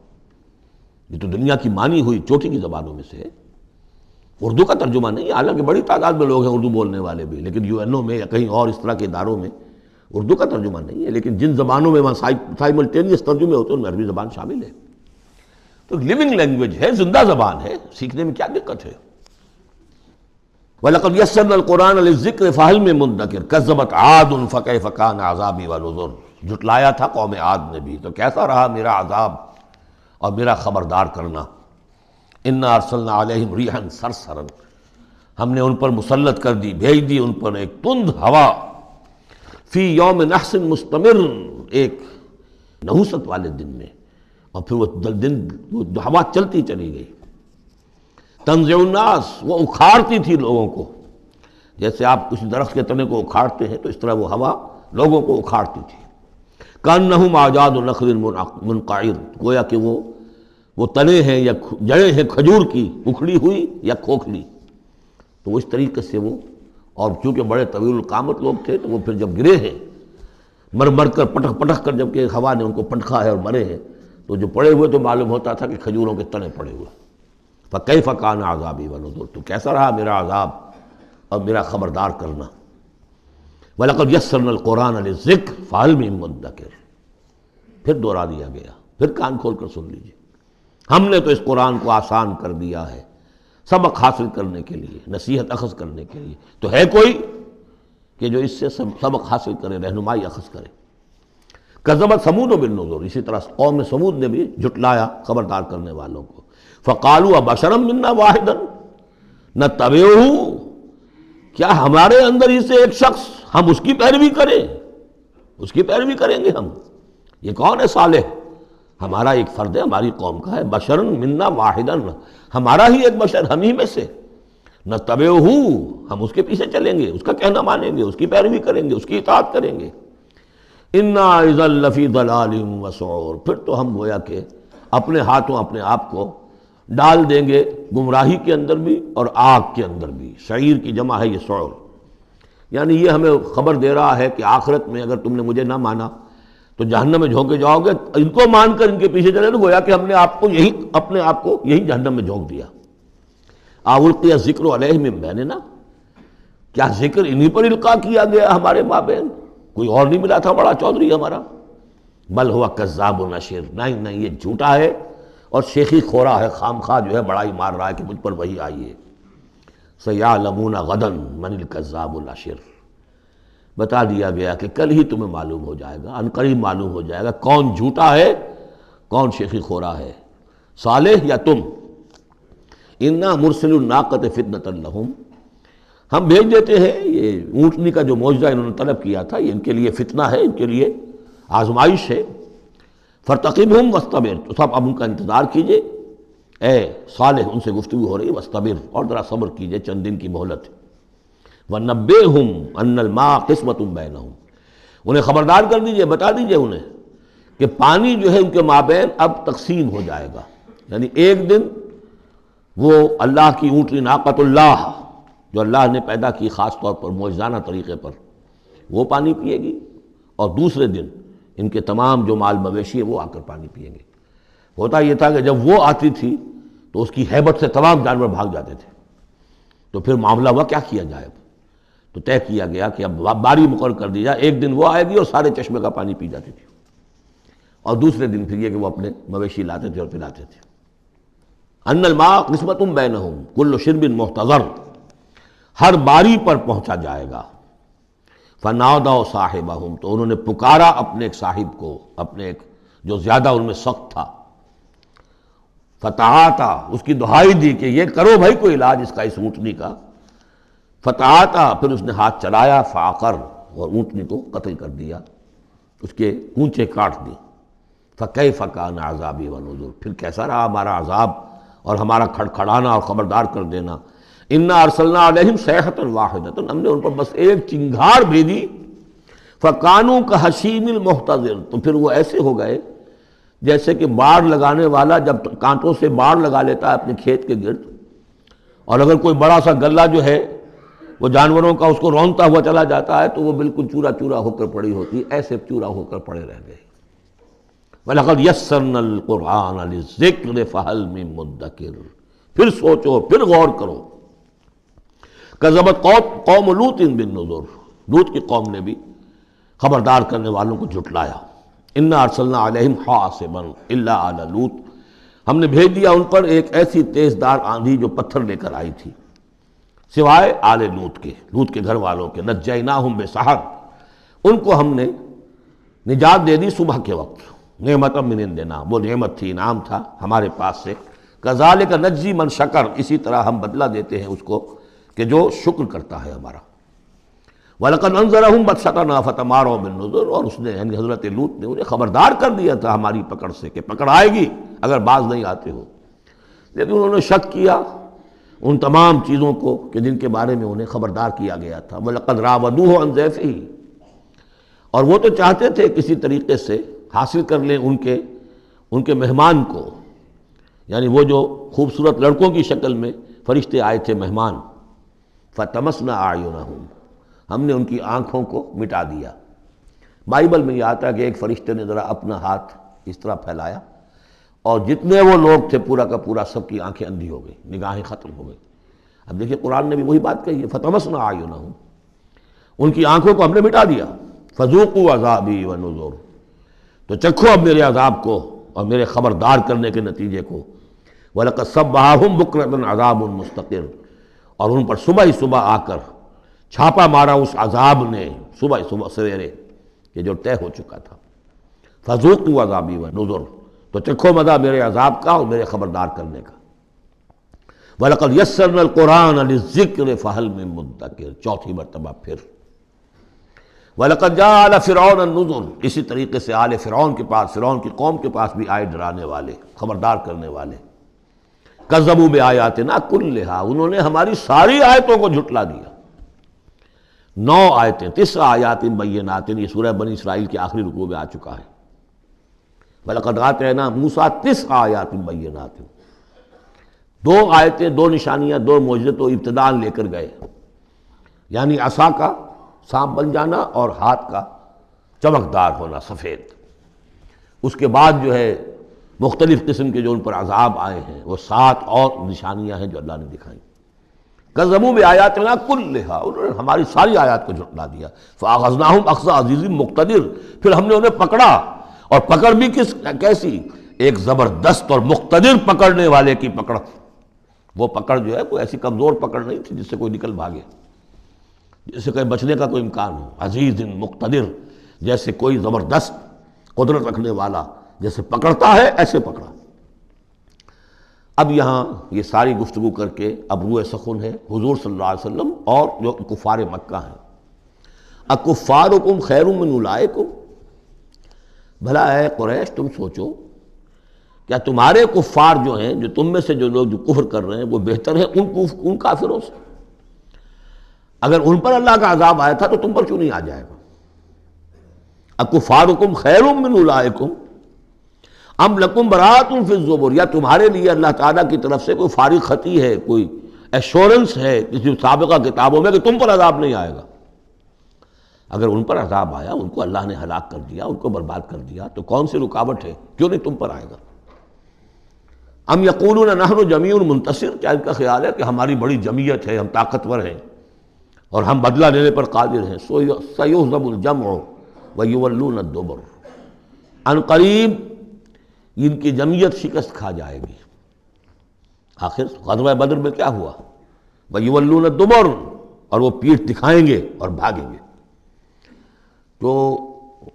یہ تو دنیا کی مانی ہوئی چوٹی کی زبانوں میں سے ہے. اردو کا ترجمہ نہیں، حالانکہ بڑی تعداد میں لوگ ہیں اردو بولنے والے بھی، لیکن UN میں یا کہیں اور اس طرح کے اداروں میں اردو کا ترجمہ نہیں ہے. لیکن جن زبانوں میں وہاں سائملٹینیس ترجمے ہوتے ہیں ان میں عربی زبان شامل ہے. تو لیونگ لینگویج ہے، زندہ زبان ہے، سیکھنے میں کیا دقت ہے. وَلَقَدْ يَسَّرْنَا الْقُرْآنَ لِلذِّكْرِ فَهَلْ مِن مُدَّكِرٍ كَذَّبَتْ عَادٌ فَكَيْفَ كَانَ عَذَابِي وَنُذُرِ. جھٹلایا تھا قوم عاد نے بھی، تو کیسا رہا میرا عذاب اور میرا خبردار کرنا. اِنَّا أَرْسَلْنَا عَلَيْهِمْ رِيحًا صَرْصَرًا. ہم نے ان پر مسلط کر دی، بھیج دی ان پر ایک تند ہوا. فی یوم نحس مستمر، ایک نحوست والے دن میں، اور پھر وہ ہوا چلتی چلی گئی. تنزع الناس، وہ اکھاڑتی تھی لوگوں کو. جیسے آپ کسی درخت کے تنے کو اکھاڑتے ہیں تو اس طرح وہ ہوا لوگوں کو اکھاڑتی تھی. کأنہم اعجاز نخل منقعر، گویا کہ وہ تنے ہیں یا جڑیں ہیں کھجور کی، اکھڑی ہوئی یا کھوکھلی. تو اس طریقے سے وہ، اور چونکہ بڑے طویل القامت لوگ تھے تو وہ پھر جب گرے ہیں مر کر پٹک کر، جب کہ ہوا نے ان کو پٹکا ہے اور مرے ہیں، تو جو پڑے ہوئے تو معلوم ہوتا تھا کہ کھجوروں کے تنے پڑے ہوئے. فَكَيْفَ كَانَ عَذَابِي وَنُذُرِ. تو کیسا رہا میرا عذاب اور میرا خبردار کرنا. وَلَقَدْ يَسَّرْنَا الْقُرْآنَ لِلذِّكْرِ فَهَلْ مِن مُدَّكِرٍ. پھر دوہرا دیا گیا، پھر کان کھول کر سن لیجیے. ہم نے تو اس قرآن کو آسان کر دیا ہے سبق حاصل کرنے کے لیے، نصیحت اخذ کرنے کے لیے. تو ہے کوئی کہ جو اس سے سبق حاصل کرے، رہنمائی اخذ کرے. کذبت ثمود بالنذر. اسی طرح قوم ثمود نے بھی جھٹلایا خبردار کرنے والوں کو. فقالوا ابشرا منا واحدا نتبعہ. کیا ہمارے اندر ہی سے ایک شخص، ہم اس کی پیروی کریں؟ اس کی پیروی کریں گے ہم. یہ کون ہے؟ صالح، ہمارا ایک فرد ہے، ہماری قوم کا ہے. بشرا منا واحدا، ہمارا ہی ایک بشر، ہم ہی میں سے. نتبعہ، ہم اس کے پیچھے چلیں گے، اس کا کہنا مانیں گے، اس کی پیروی کریں گے، اس کی اطاعت کریں گے. انا اذا لفی ضلال وسعور. پھر تو ہم گویا کہ اپنے ہاتھوں اپنے آپ کو ڈال دیں گے گمراہی کے اندر بھی اور آگ کے اندر بھی. شعیر کی جمع ہے یہ سعور. یعنی یہ ہمیں خبر دے رہا ہے کہ آخرت میں اگر تم نے مجھے نہ مانا تو جہنم میں جھونکے جاؤ گے. ان کو مان کر ان کے پیچھے چلے تو گویا کہ ہم نے اپنے آپ کو یہی جہنم میں جھونک دیا. القی الذکر علیہ من بیننا. کیا ذکر انہی پر القاء کیا گیا ہمارے مابین؟ کوئی اور نہیں ملا تھا بڑا چودھری ہمارا؟ بل ہوا کذاب و نشر. نہیں، یہ جھوٹا ہے اور شیخی خورا ہے، خام خواہ جو ہے بڑائی مار رہا ہے کہ مجھ پر وہی آئی ہے. سیعلمون غدا من الکذاب الاشر. بتا دیا گیا کہ کل ہی تمہیں معلوم ہو جائے گا، عنقریب معلوم ہو جائے گا کون جھوٹا ہے، کون شیخی خورا ہے، صالح یا تم. انا مرسل الناقۃ فتنۃ لہم. ہم بھیج دیتے ہیں یہ اونٹنی کا جو معجزہ انہوں نے طلب کیا تھا، یہ ان کے لیے فتنہ ہے، ان کے لیے آزمائش ہے. فارتقبہم واصطبر. تو سب اب ان کا انتظار کیجئے. اے صالح، ان سے گفتگو ہو رہی ہے، واصطبر، اور ذرا صبر کیجئے، چند دن کی مہلت. وَنَبِّئْهُمْ أَنَّ الْمَاءَ قِسْمَةٌ بَيْنَهُمْ. انہیں خبردار کر دیجئے، بتا دیجئے انہیں کہ پانی جو ہے ان کے مابین اب تقسیم ہو جائے گا. یعنی ایک دن وہ اللہ کی اونٹنی ناقۃ اللہ جو اللہ نے پیدا کی خاص طور پر معجزانہ طریقے پر، وہ پانی پیے گی، اور دوسرے دن ان کے تمام جو مال مویشی ہے وہ آ کر پانی پئیں گے. ہوتا یہ تھا کہ جب وہ آتی تھی تو اس کی ہیبت سے تمام جانور بھاگ جاتے تھے. تو پھر معاملہ ہوا کیا کیا جائے. تو طے کیا گیا کہ اب باری مقرر کر دی جائے، ایک دن وہ آئے گی اور سارے چشمے کا پانی پی جاتی تھی، اور دوسرے دن پھر یہ کہ وہ اپنے مویشی لاتے تھے اور پلاتے تھے. ان الماء قسمۃ بینہم کل شرب محتضر. ہر باری پر پہنچا جائے گا. فنادوا صاحبہم، تو انہوں نے پکارا اپنے ایک صاحب کو، اپنے ایک جو زیادہ ان میں سخت تھا، فتعاتا، اس کی دہائی دی کہ یہ کرو بھائی کوئی علاج اس کا، اس اونٹنی کا۔ فتعاتا، پھر اس نے ہاتھ چلایا، فعقر، اور اونٹنی کو قتل کر دیا، اس کے کونچے کاٹ دی۔ فکیف کان عذابی ونذر، پھر کیسا رہا ہمارا عذاب اور ہمارا کھڑکھڑانا اور خبردار کر دینا۔ انا ارسلنا علیہم صیحۃ واحدۃ، ہم نے ان پر بس ایک چنگھاڑ بھیجی، فکانوا کحشیم المحتضر، تو پھر وہ ایسے ہو گئے جیسے کہ باڑ لگانے والا جب کانٹوں سے باڑ لگا لیتا ہے اپنے کھیت کے گرد، اور اگر کوئی بڑا سا غلہ جو ہے وہ جانوروں کا اس کو رونتا ہوا چلا جاتا ہے تو وہ بالکل چورا چورا ہو کر پڑی ہوتی ہے، ایسے چورا ہو کر پڑے رہ گئے۔ وَلَقَدْ يَسَّرْنَا الْقُرْآنَ لِلذِّكْرِ فَهَلْ مِن مُدَّكِرٍ، پھر سوچو، پھر غور کرو۔ کذبت قوم لوط بالنذر، لوط کی قوم نے بھی خبردار کرنے والوں کو جھٹلایا۔ انا ارسلنا علیہم حاصبا الا آل لوط، ہم نے بھیج دیا ان پر ایک ایسی تیز دار آندھی جو پتھر لے کر آئی تھی، سوائے آل لوط کے، لوط کے گھر والوں کے۔ نجیناہم بسحر، ان کو ہم نے نجات دے دی صبح کے وقت، نعمت من عندنا، وہ نعمت تھی، انعام تھا ہمارے پاس سے۔ کذالک نجزی من شکر، اسی طرح ہم بدلہ دیتے ہیں اس کو کہ جو شکر کرتا ہے ہمارا۔ وَلَقَدْ أَنذَرَهُمْ بَطْشَتَنَا فَتَمَارَوْا بِالنُّذُرِ، اور اس نے یعنی حضرت لوط نے انہیں خبردار کر دیا تھا ہماری پکڑ سے کہ پکڑ آئے گی اگر باز نہیں آتے ہو، لیکن انہوں نے شک کیا ان تمام چیزوں کو کہ جن کے بارے میں انہیں خبردار کیا گیا تھا۔ وَلَقَدْ رَاوَدُوهُ عَنْ ضَيْفِهِ، اور وہ تو چاہتے تھے کسی طریقے سے حاصل کر لیں ان کے مہمان کو، یعنی وہ جو خوبصورت لڑکوں کی شکل میں فرشتے آئے تھے مہمان۔ فَطَمَسْنَا أَعْيُنَهُمْ، ہم نے ان کی آنکھوں کو مٹا دیا۔ بائبل میں یہ آتا ہے کہ ایک فرشتے نے ذرا اپنا ہاتھ اس طرح پھیلایا اور جتنے وہ لوگ تھے پورا کا پورا سب کی آنکھیں اندھی ہو گئی، نگاہیں ختم ہو گئی۔ اب دیکھیے قرآن نے بھی وہی بات کہی ہے، فَطَمَسْنَا أَعْيُنَهُمْ، ان کی آنکھوں کو ہم نے مٹا دیا۔ فَذُوقُوا عَذَابِي وَنُذُرِ، تو چکھو اب میرے عذاب کو اور میرے خبردار کرنے کے نتیجے کو۔ وَلَقَدْ صَبَّحَهُمْ بُكْرَةً عَذَابٌ مُسْتَقِرٌ، اور ان پر صبح ہی صبح آ کر چھاپا مارا اس عذاب نے، صبح صبح سویرے، کہ جو طے ہو چکا تھا۔ فَذُوقُوا عَذَابِي وَنُذُرِ، تو چکھو مزہ میرے عذاب کا اور میرے خبردار کرنے کا۔ وَلَقَدْ يَسَّرْنَا الْقُرْآنَ لِلذِّكْرِ فَهَلْ مِن مُدَّكِرٍ، چوتھی مرتبہ پھر۔ وَلَقَدْ جَاءَ آلَ فِرْعَوْنَ النُّذُرُ، اسی طریقے سے آل فرعون کے پاس، فرعون کی قوم کے پاس بھی آئے ڈرانے والے، خبردار کرنے والے۔ کذبوا بآیاتنا کلھا، انہوں نے ہماری ساری آیتوں کو جھٹلا دیا۔ 9 آیتیں، 9 آیات بینات، یہ سورہ بنی اسرائیل کے آخری رکوع میں آ چکا ہے۔ وَلَقَدْ آتَيْنَا مُوسَىٰ 9 آیات بینات، 2 آیتیں، 2 نشانیاں، 2 معجزے تو ابتداءً لے کر گئے، یعنی عصا کا سانپ بن جانا اور ہاتھ کا چمکدار ہونا سفید۔ اس کے بعد جو ہے مختلف قسم کے جو ان پر عذاب آئے ہیں وہ 7 اور نشانیاں ہیں جو اللہ نے دکھائیں۔ کذبوا بآیاتنا کلھا، انہوں نے ہماری ساری آیات کو جھٹلا دیا۔ فأخذناہم اخذ عزیز مقتدر، پھر ہم نے انہیں پکڑا، اور پکڑ بھی کیسی، ایک زبردست اور مقتدر پکڑنے والے کی پکڑ۔ وہ پکڑ جو ہے کوئی ایسی کمزور پکڑ نہیں تھی جس سے کوئی نکل بھاگے، جس سے کہیں بچنے کا کوئی امکان ہو۔ عزیز مقتدر، جیسے کوئی زبردست قدرت رکھنے والا جیسے پکڑتا ہے ایسے پکڑا۔ اب یہاں یہ ساری گفتگو کر کے اب روئے سخن ہے حضور صلی اللہ علیہ وسلم اور جو کفار مکہ ہیں۔ اکفارکم خیر من اولئکم، بھلا اے قریش تم سوچو کیا تمہارے کفار جو ہیں، جو تم میں سے جو لوگ جو کفر کر رہے ہیں، وہ بہتر ہیں ان کافروں سے؟ اگر ان پر اللہ کا عذاب آیا تھا تو تم پر کیوں نہیں آ جائے گا؟ اکفارکم خیر من اولئکم ام لکم براۃ فی الزبر، یا تمہارے لیے اللہ تعالیٰ کی طرف سے کوئی فارغ خطی ہے، کوئی ایشورنس ہے کسی سابقہ کتابوں میں کہ تم پر عذاب نہیں آئے گا؟ اگر ان پر عذاب آیا، ان کو اللہ نے ہلاک کر دیا، ان کو برباد کر دیا، تو کون سی رکاوٹ ہے، کیوں نہیں تم پر آئے گا؟ ام یقولون نحن جمیع منتصر، کیا ان کا خیال ہے کہ ہماری بڑی جمعیت ہے، ہم طاقتور ہیں اور ہم بدلہ لینے پر قادر ہیں؟ سیہزم الجمع ویولون الدبر، ان قریب ان کی جمعیت شکست کھا جائے گی۔ آخر غزوہ بدر میں کیا ہوا؟ وَيُوَلُّونَ الدُّبُرَ، اور وہ پیٹھ دکھائیں گے اور بھاگیں گے۔ تو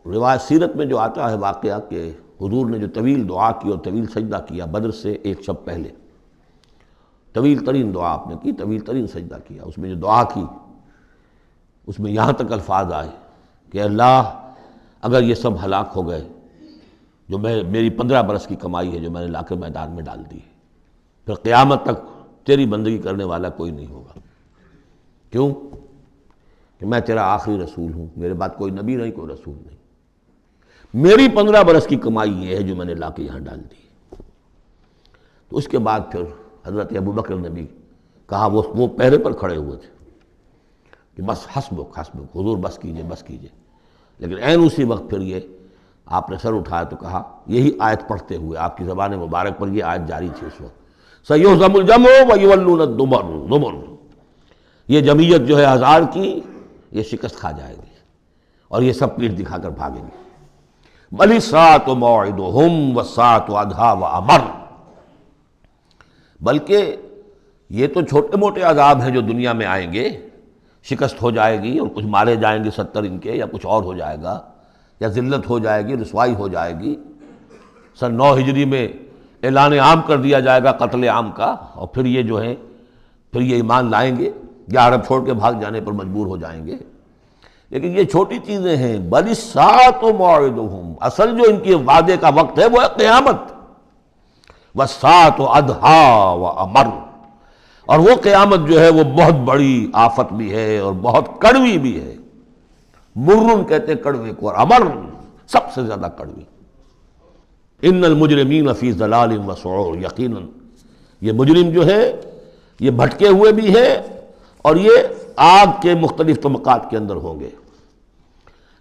روایت سیرت میں جو آتا ہے واقعہ کہ حضور نے جو طویل دعا کی اور طویل سجدہ کیا بدر سے ایک شب پہلے، طویل ترین دعا آپ نے کی، طویل ترین سجدہ کیا، اس میں جو دعا کی اس میں یہاں تک الفاظ آئے کہ اللہ اگر یہ سب ہلاک ہو گئے جو میری 15 برس کی کمائی ہے جو میں نے لا کے میدان میں ڈال دی ہے، پھر قیامت تک تیری بندگی کرنے والا کوئی نہیں ہوگا۔ کیوں؟ کہ میں تیرا آخری رسول ہوں، میرے بعد کوئی نبی نہیں، کوئی رسول نہیں، میری 15 برس کی کمائی یہ ہے جو میں نے لا کے یہاں ڈال دی۔ تو اس کے بعد پھر حضرت ابوبکر نے بھی کہا، وہ پہرے پر کھڑے ہوئے تھے کہ بس حسبک حسبک، حضور بس کیجئے بس کیجئے، لیکن عین اسی وقت پھر یہ آپ نے سر اٹھایا تو کہا، یہی آیت پڑھتے ہوئے آپ کی زبان مبارک پر یہ آیت جاری تھی اس وقت، سَيُهْزَمُ الْجَمْعُ وَيُوَلُّونَ الدُّبُرَ، یہ جمعیت جو ہے ہزار کی یہ شکست کھا جائے گی اور یہ سب پیٹھ دکھا کر بھاگیں گے۔ بَلِ السَّاعَةُ مَوْعِدُهُمْ وَالسَّاعَةُ أَدْهَىٰ وَأَمَرُّ، بلکہ یہ تو چھوٹے موٹے عذاب ہیں جو دنیا میں آئیں گے، شکست ہو جائے گی اور کچھ مارے جائیں گے 70 ان کے، یا کچھ اور ہو جائے گا، یا ذلت ہو جائے گی، رسوائی ہو جائے گی۔ سن 9 ہجری میں اعلان عام کر دیا جائے گا قتل عام کا، اور پھر یہ جو ہے پھر یہ ایمان لائیں گے یا عرب چھوڑ کے بھاگ جانے پر مجبور ہو جائیں گے۔ لیکن یہ چھوٹی چیزیں ہیں، بَلِ السَّاعَةُ مَوْعِدُهُمْ، اصل جو ان کے وعدے کا وقت ہے وہ ہے قیامت، وَالسَّاعَةُ أَدْهَىٰ وَأَمَرُّ، اور وہ قیامت جو ہے وہ بہت بڑی آفت بھی ہے اور بہت کڑوی بھی ہے۔ مرن کہتے ہیں کڑوے کو، اور امر سب سے زیادہ کڑوی۔ ان المجرمین فی ضلال وسعور، یقیناً یہ مجرم جو ہے یہ بھٹکے ہوئے بھی ہے اور یہ آگ کے مختلف طبقات کے اندر ہوں گے۔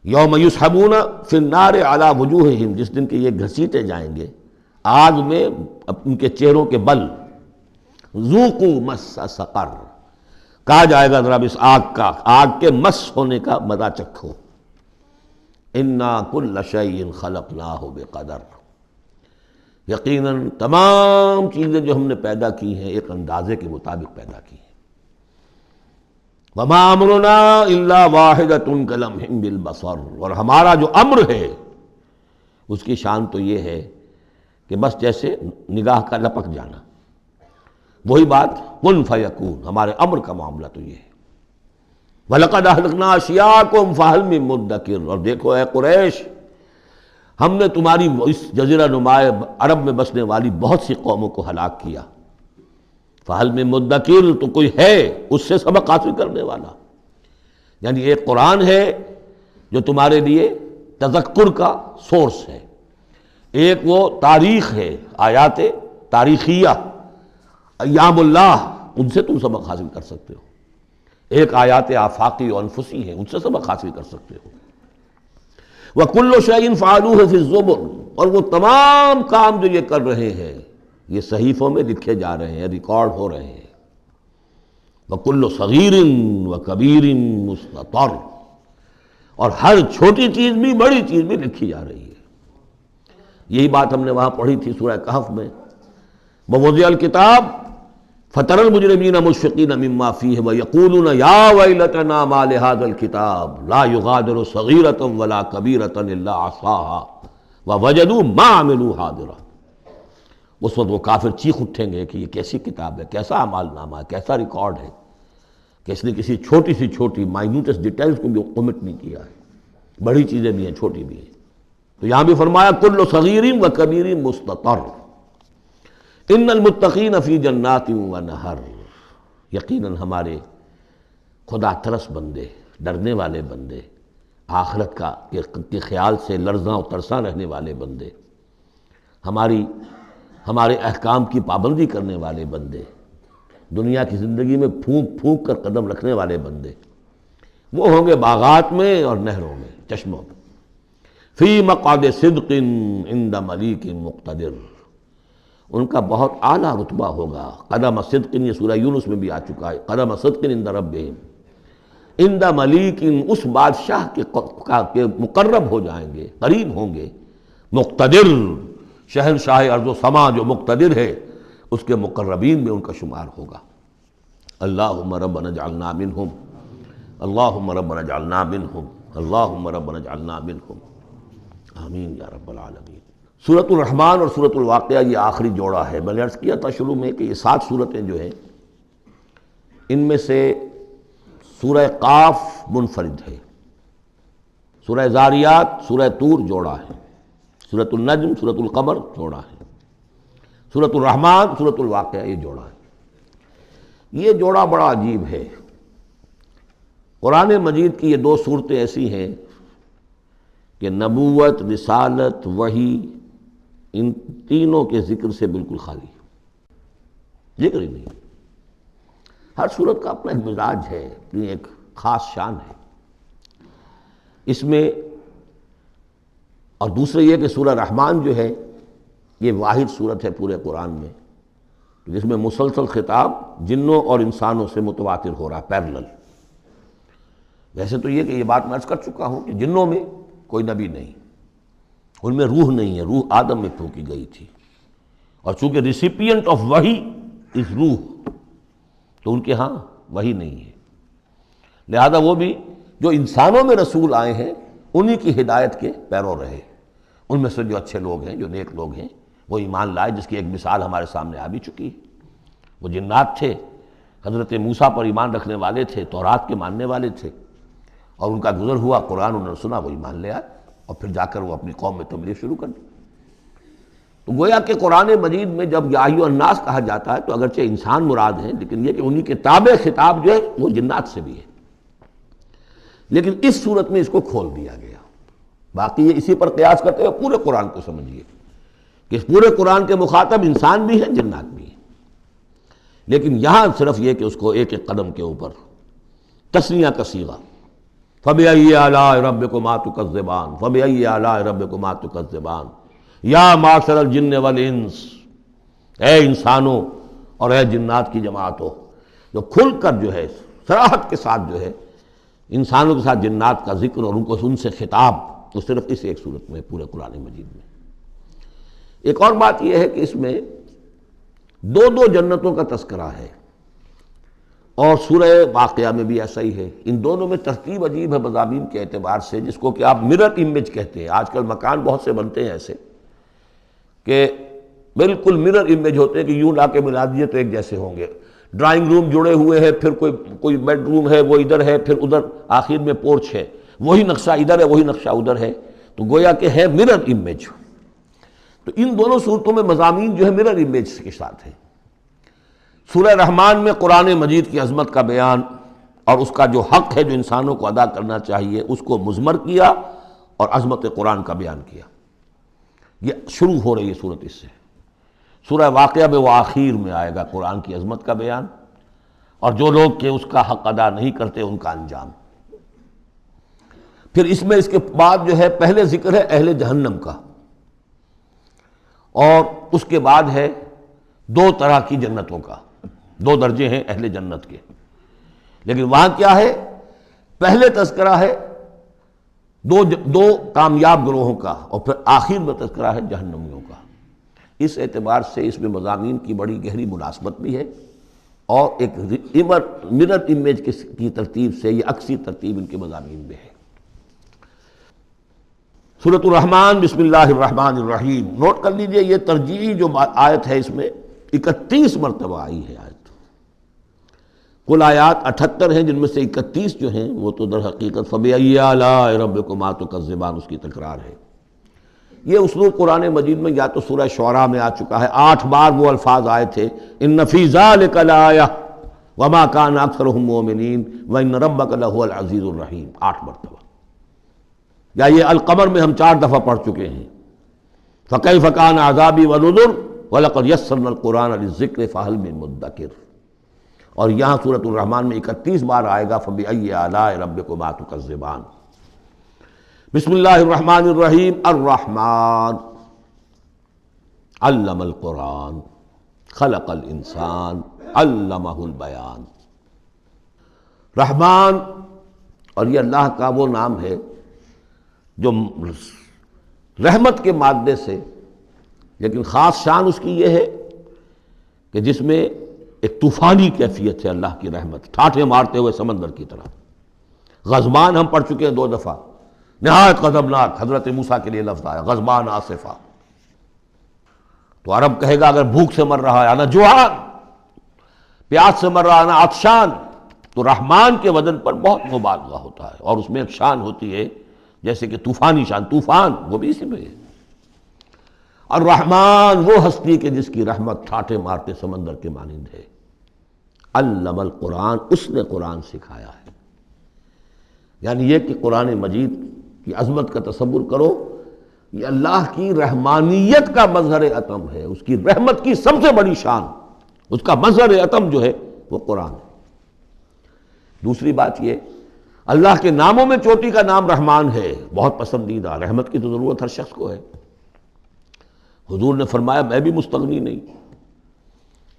یوم یسحبون فی النار علی وجوہہم، جس دن کہ یہ گھسیٹے جائیں گے آگ میں ان کے چہروں کے بل، ذوقوا مس سقر، کہا جائے گا ذرا اس آگ کے مس ہونے کا مزہ چکھو۔ انا کل شیء خلقناہ بقدر، یقیناً تمام چیزیں جو ہم نے پیدا کی ہیں ایک اندازے کے مطابق پیدا کی ہیں۔ وما امرنا الا واحدۃ کلمح بالبصر، اور ہمارا جو امر ہے اس کی شان تو یہ ہے کہ بس جیسے نگاہ کا لپک جانا، وہی بات کن فیکون، ہمارے امر کا معاملہ تو یہ ہے۔ وَلَقَدْ أَهْلَكْنَا أَشْيَاعَكُمْ فَهَلْ مِن مُدَّكِرٍ، اور دیکھو اے قریش، ہم نے تمہاری اس جزیرہ نما عرب میں بسنے والی بہت سی قوموں کو ہلاک کیا، فَهَلْ مِن مُدَّكِرٍ، تو کوئی ہے اس سے سبق حاصل کرنے والا۔ یعنی ایک قرآن ہے جو تمہارے لیے تذکر کا سورس ہے، ایک وہ تاریخ ہے، آیات تاریخیہ، ایام اللہ، ان سے تم سبق حاصل کر سکتے ہو۔ ایک آیات آفاقی و انفسی ہیں، ان سے سبق حاصل کر سکتے ہو۔ وَكُلُّ شَيْءٍ فَعَلُوهُ فِي الزُّبُرِ، اور وہ تمام کام جو یہ کر رہے ہیں یہ صحیفوں میں لکھے جا رہے ہیں، ریکارڈ ہو رہے ہیں۔ وَكُلُّ صَغِيرٍ وَكَبِيرٍ مُسْتَطَرٌ، اور ہر چھوٹی چیز بھی بڑی چیز بھی لکھی جا رہی ہے۔ یہی بات ہم نے وہاں پڑھی تھی سورہ کہف میں، وَوُضِعَ الْكِتَابُ فَتَرَى الْمُجْرِمِينَ مُشْفِقِينَ مِمَّا فِيهِ وَيَقُولُونَ يَا وَيْلَتَنَا مَا لِهَذَا الْكِتَابِ لَا يُغَادِرُ صَغِيرَةً وَلَا كَبِيرَةً إِلَّا أَحْصَاهَا وَوَجَدُوا مَا عَمِلُوا حَاضِرًا۔ اس وقت وہ کافر چیخ اٹھیں گے کہ یہ کیسی کتاب ہے، کیسا اعمال نامہ ہے، کیسا ریکارڈ ہے کہ اس نے کسی چھوٹی سی چھوٹی مائنیوٹس ڈیٹیلز کو بھی omit نہیں کیا ہے، بڑی چیزیں بھی ہیں چھوٹی بھی ہیں۔ تو یہاں بھی فرمایا کل صغیر و کبیر مستطر، ان المتقین فی جنات و نہر، یقیناً ہمارے خدا ترس بندے، ڈرنے والے بندے، آخرت کے خیال سے لرزاں و ترساں رہنے والے بندے، ہمارے احکام کی پابندی کرنے والے بندے، دنیا کی زندگی میں پھونک پھونک کر قدم رکھنے والے بندے، وہ ہوں گے باغات میں اور نہروں میں، چشموں میں۔ فی مقعد صدق عند ملیک مقتدر، ان کا بہت اعلیٰ رتبہ ہوگا۔ قدم صدق، یہ سورہ یونس میں بھی آ چکا ہے، قدم صدق عند ربہم، عند ملیک، اس بادشاہ کے مقرب ہو جائیں گے، قریب ہوں گے، مقتدر، شہنشاہ ارض و سما جو مقتدر ہے اس کے مقربین میں ان کا شمار ہوگا۔ اللہم ربنا اجعلنا منہم، اللہم ربنا اجعلنا منہم۔ اللہم ربنا اجعلنا منہم، آمین یا رب العالمین۔ سورۃ الرحمن اور سورۃ الواقعہ یہ آخری جوڑا ہے۔ میں نے عرض کیا تھا شروع میں کہ یہ 7 صورتیں جو ہیں ان میں سے سورہ قاف منفرد ہے، سورہ زاریات، سورہ طور جوڑا ہے، سورۃ النجم، سورۃ القمر جوڑا ہے، سورۃ الرحمن، سورۃ الواقعہ یہ جوڑا ہے۔ یہ جوڑا بڑا عجیب ہے۔ قرآن مجید کی یہ 2 صورتیں ایسی ہیں کہ نبوت، رسالت، وحی، ان تینوں کے ذکر سے بالکل خالی، ذکر ہی نہیں۔ ہر صورت کا اپنا ایک مزاج ہے، اپنی ایک خاص شان ہے اس میں۔ اور دوسرے یہ کہ سورہ رحمان جو ہے یہ واحد صورت ہے پورے قرآن میں جس میں مسلسل خطاب جنوں اور انسانوں سے متواتر ہو رہا ہے، پیرلل۔ ویسے تو یہ کہ یہ بات میں عرض کر چکا ہوں کہ جنوں میں کوئی نبی نہیں، ان میں روح نہیں ہے، روح آدم میں پھونکی گئی تھی، اور چونکہ ریسیپینٹ آف وحی از روح، تو ان کے ہاں وحی نہیں ہے، لہذا وہ بھی جو انسانوں میں رسول آئے ہیں انہی کی ہدایت کے پیرو رہے۔ ان میں سے جو اچھے لوگ ہیں، جو نیک لوگ ہیں، وہ ایمان لائے، جس کی ایک مثال ہمارے سامنے آ بھی چکی ہے۔ وہ جنات تھے، حضرت موسیٰ پر ایمان رکھنے والے تھے، تورات کے ماننے والے تھے، اور ان کا گزر ہوا، قرآن انہوں نے سنا، وہ ایمان لے آئے، اور پھر جا کر وہ اپنی قوم میں تبلیغ شروع کر دی۔ تو گویا کہ قرآن مجید میں جب یا ایھا الناس کہا جاتا ہے تو اگرچہ انسان مراد ہیں، لیکن یہ کہ انہی کے تابع خطاب جو ہے وہ جنات سے بھی ہے، لیکن اس صورت میں اس کو کھول دیا گیا۔ باقی یہ اسی پر قیاس کرتے ہوئے پورے قرآن کو سمجھیے کہ پورے قرآن کے مخاطب انسان بھی ہیں، جنات بھی ہیں، لیکن یہاں صرف یہ کہ اس کو ایک ایک قدم کے اوپر تثنیہ کا صیغہ، فَبِأَيِّ آلَاءِ رَبِّكُمَا تُكَذِّبَانِ فَبِأَيِّ آلَاءِ رَبِّكُمَا تُكَذِّبَانِ یا معشر الجن والانس، اے انسانوں اور اے جنات کی جماعتوں، جو کھل کر جو ہے صراحت کے ساتھ جو ہے انسانوں کے ساتھ جنات کا ذکر اور ان سے خطاب، تو صرف اس ایک صورت میں پورے قرآن مجید میں۔ ایک اور بات یہ ہے کہ اس میں 2 جنتوں کا تذکرہ ہے، اور سورہ واقعہ میں بھی ایسا ہی ہے۔ ان دونوں میں ترتیب عجیب ہے مضامین کے اعتبار سے، جس کو کہ آپ مرر امیج کہتے ہیں۔ آج کل مکان بہت سے بنتے ہیں ایسے کہ بالکل مرر امیج ہوتے ہیں کہ یوں لا کے ملا دیے تو ایک جیسے ہوں گے۔ ڈرائنگ روم جڑے ہوئے ہیں، پھر کوئی بیڈ روم ہے، وہ ادھر ہے، پھر ادھر آخر میں پورچ ہے، وہی نقشہ ادھر ہے، وہی نقشہ ادھر ہے، تو گویا کہ ہے مرر امیج۔ تو ان دونوں صورتوں میں مضامین جو ہے مرر امیج کے ساتھ ہیں۔ سورہ رحمان میں قرآن مجید کی عظمت کا بیان اور اس کا جو حق ہے جو انسانوں کو ادا کرنا چاہیے اس کو مضمر کیا، اور عظمت قرآن کا بیان کیا۔ یہ شروع ہو رہی ہے صورت اس سے۔ سورہ واقعہ میں وہ آخر میں آئے گا قرآن کی عظمت کا بیان، اور جو لوگ کہ اس کا حق ادا نہیں کرتے ان کا انجام۔ پھر اس میں اس کے بعد جو ہے پہلے ذکر ہے اہل جہنم کا، اور اس کے بعد ہے 2 طرح کی جنتوں کا، 2 درجے ہیں اہل جنت کے، لیکن وہاں کیا ہے؟ پہلے تذکرہ ہے دو کامیاب گروہوں کا، اور پھر آخر میں تذکرہ ہے جہنمیوں کا۔ اس اعتبار سے اس میں مضامین کی بڑی گہری مناسبت بھی ہے، اور ایک مرر امیج کی ترتیب سے یہ عکسی ترتیب ان کے مضامین میں ہے۔ سورۃ الرحمن، بسم اللہ الرحمن الرحیم۔ نوٹ کر لیجئے یہ ترجیحی جو آیت ہے اس میں 31 مرتبہ آئی ہے آیت۔ کل آیات 78 ہیں، جن میں سے 31 جو ہیں وہ تو در حقیقت فَبِأَيِّ آلَاءِ رَبِّكُمَا تُكَذِّبَانِ اس کی تکرار ہے۔ یہ اسلوب قرآن مجید میں یا تو سورہ شعراء میں آ چکا ہے، 8 بار وہ الفاظ آئے تھے، اِنَّ فِي ذَلِكَ لَآیَةً وَمَا كَانَ أَكْثَرُهُم مُؤْمِنِينَ وَإِنَّ رَبَّكَ لَهُوَ الْعَزِيزُ الرَّحِيمُ، 8 مرتبہ۔ یا یہ القمر میں ہم 4 دفعہ پڑھ چکے ہیں، فَكَيْفَ كَانَ عَذَابِي وَنُذُرِ وَلَقَدْ يَسَّرْنَا الْقُرْآنَ لِلذِّكْرِ فَهَلْ مِن مُدَّكِرٍ۔ اور یہاں سورۃ الرحمن میں 31 بار آئے گا فَبِأَيِّ آلَاءِ رَبِّكُمَا تُكَذِّبَانِ۔ بسم اللہ الرحمن الرحیم۔ الرحمن علم القرآن خلق الانسان علمہ البیان۔ رحمان، اور یہ اللہ کا وہ نام ہے جو رحمت کے مادے سے، لیکن خاص شان اس کی یہ ہے کہ جس میں ایک طوفانی کیفیت ہے اللہ کی رحمت، ٹھاٹھے مارتے ہوئے سمندر کی طرح۔ غضبان ہم پڑھ چکے ہیں 2 دفعہ، نہایت غضبناک حضرت موسیٰ کے لیے لفظ آیا غضبان آصفہ. تو عرب کہے گا اگر بھوک سے مر رہا ہے انا جوعان، پیاس سے مر رہا ہے انا عطشان، تو رحمان کے وزن پر بہت مبالغہ ہوتا ہے، اور اس میں ایک شان ہوتی ہے جیسے کہ طوفانی شان، طوفان وہ بھی اسی میں ہے. الرحمن وہ ہستی کہ جس کی رحمت ٹھاٹھے مارتے سمندر کے مانند ہے. علم القرآن، اس نے قرآن سکھایا ہے. یعنی یہ کہ قرآن مجید کی عظمت کا تصور کرو، یہ اللہ کی رحمانیت کا مظہر عتم ہے، اس کی رحمت کی سب سے بڑی شان، اس کا مظہر عتم جو ہے وہ قرآن ہے. دوسری بات یہ، اللہ کے ناموں میں چوٹی کا نام رحمان ہے، بہت پسندیدہ. رحمت کی تو ضرورت ہر شخص کو ہے. حضور نے فرمایا میں بھی مستغنی نہیں.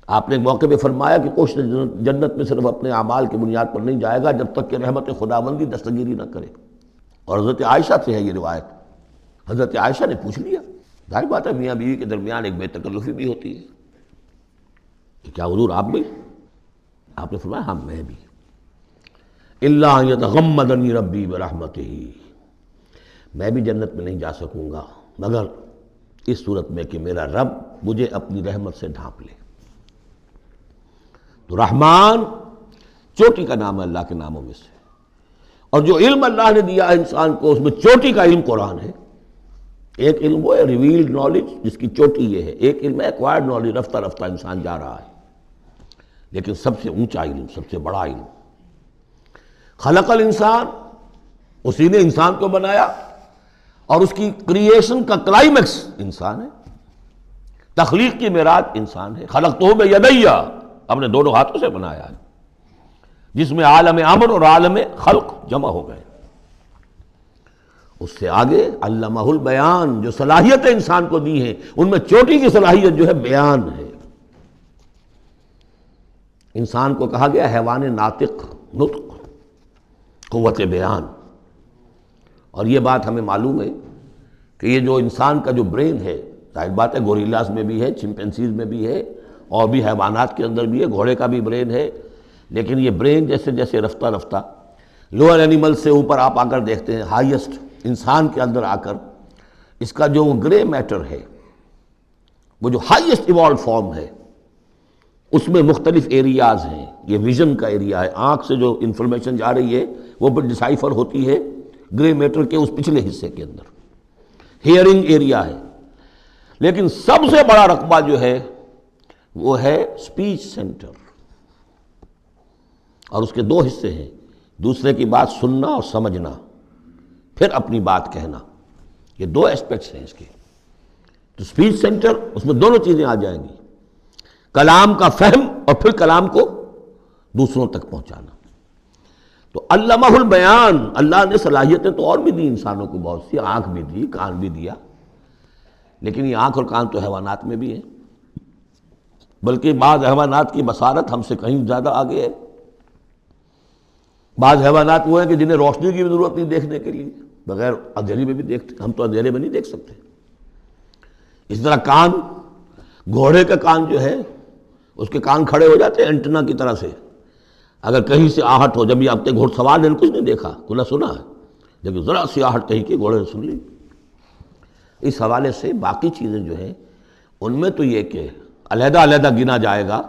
آپ نے ایک موقع پہ فرمایا کہ کوشش جنت میں صرف اپنے اعمال کی بنیاد پر نہیں جائے گا جب تک کہ رحمت خداوندی دستگیری نہ کرے. اور حضرت عائشہ سے ہے یہ روایت. حضرت عائشہ نے پوچھ لیا، ظاہر بات ہے میاں بیوی کے درمیان ایک بے تکلفی بھی ہوتی ہے کہ کیا حضور آپ بھی؟ آپ نے فرمایا ہاں میں بھی. الا ان یتغمدنی ربی برحمتہ، میں بھی جنت میں نہیں جا سکوں گا مگر اس صورت میں کہ میرا رب مجھے اپنی رحمت سے ڈھانپ لے. تو رحمان چوٹی کا نام ہے اللہ کے ناموں میں سے. اور جو علم اللہ نے دیا ہے انسان کو، اس میں چوٹی کا علم قرآن ہے. ایک علم وہ ہے ریویلڈ نالج جس کی چوٹی یہ ہے، ایک علم ہے ایکوائرڈ نالج، رفتہ رفتہ انسان جا رہا ہے. لیکن سب سے اونچا علم، سب سے بڑا علم خلق الانسان، اسی نے انسان کو بنایا، اور اس کی کریشن کا کلائمیکس انسان ہے. تخلیق کی معراج انسان ہے. خلقتہ بیدی، اپنے دونوں ہاتھوں سے بنایا ہے، جس میں عالم امر اور عالم خلق جمع ہو گئے. اس سے آگے علمہ البیان، جو صلاحیتیں انسان کو دی ہیں ان میں چوٹی کی صلاحیت جو ہے بیان ہے. انسان کو کہا گیا حیوان ناطق، نطق، قوت بیان. اور یہ بات ہمیں معلوم ہے کہ یہ جو انسان کا جو برین ہے، ظاہر بات ہے گوریلاز میں بھی ہے، چمپینزیز میں بھی ہے، اور بھی حیوانات کے اندر بھی ہے، گھوڑے کا بھی برین ہے. لیکن یہ برین جیسے جیسے رفتہ رفتہ لوور اینیمل سے اوپر آپ آ کر دیکھتے ہیں، ہائیسٹ انسان کے اندر آ کر اس کا جو گرے میٹر ہے، وہ جو ہائیسٹ ایوالوڈ فارم ہے، اس میں مختلف ایریاز ہیں. یہ ویژن کا ایریا ہے، آنکھ سے جو انفارمیشن جا رہی ہے وہ پھر ڈسائفر ہوتی ہے گرے میٹر کے اس پچھلے حصے کے اندر. ہیئرنگ ایریا ہے. لیکن سب سے بڑا رقبہ جو ہے وہ ہے سپیچ سینٹر، اور اس کے 2 حصے ہیں، دوسرے کی بات سننا اور سمجھنا، پھر اپنی بات کہنا. یہ 2 ایسپیکٹس ہیں اس کے. تو سپیچ سینٹر، اس میں دونوں چیزیں آ جائیں گی، کلام کا فہم اور پھر کلام کو دوسروں تک پہنچانا. تو علمہ البیان، اللہ نے صلاحیتیں تو اور بھی دی انسانوں کو بہت سی، آنکھ بھی دی، کان بھی دیا. لیکن یہ آنکھ اور کان تو حیوانات میں بھی ہے، بلکہ بعض حیوانات کی بصارت ہم سے کہیں زیادہ آگے ہے. بعض حیوانات وہ ہیں کہ جنہیں روشنی کی بھی ضرورت نہیں دیکھنے کے لیے، بغیر اندھیرے میں بھی دیکھتے، ہم تو اندھیرے میں نہیں دیکھ سکتے. اس طرح کان، گھوڑے کا کان جو ہے اس کے کان کھڑے ہو جاتے ہیں اینٹنا کی طرح سے. اگر کہیں سے آہٹ ہو، جب یہ اب تک گھوڑ سوار نے کچھ نہیں دیکھا، کھلا سنا ہے، جب ذرا سی آہٹ کہیں کی گھوڑے نے سن لی. اس حوالے سے باقی چیزیں جو ہیں ان میں تو یہ کہ علیحدہ علیحدہ گنا جائے گا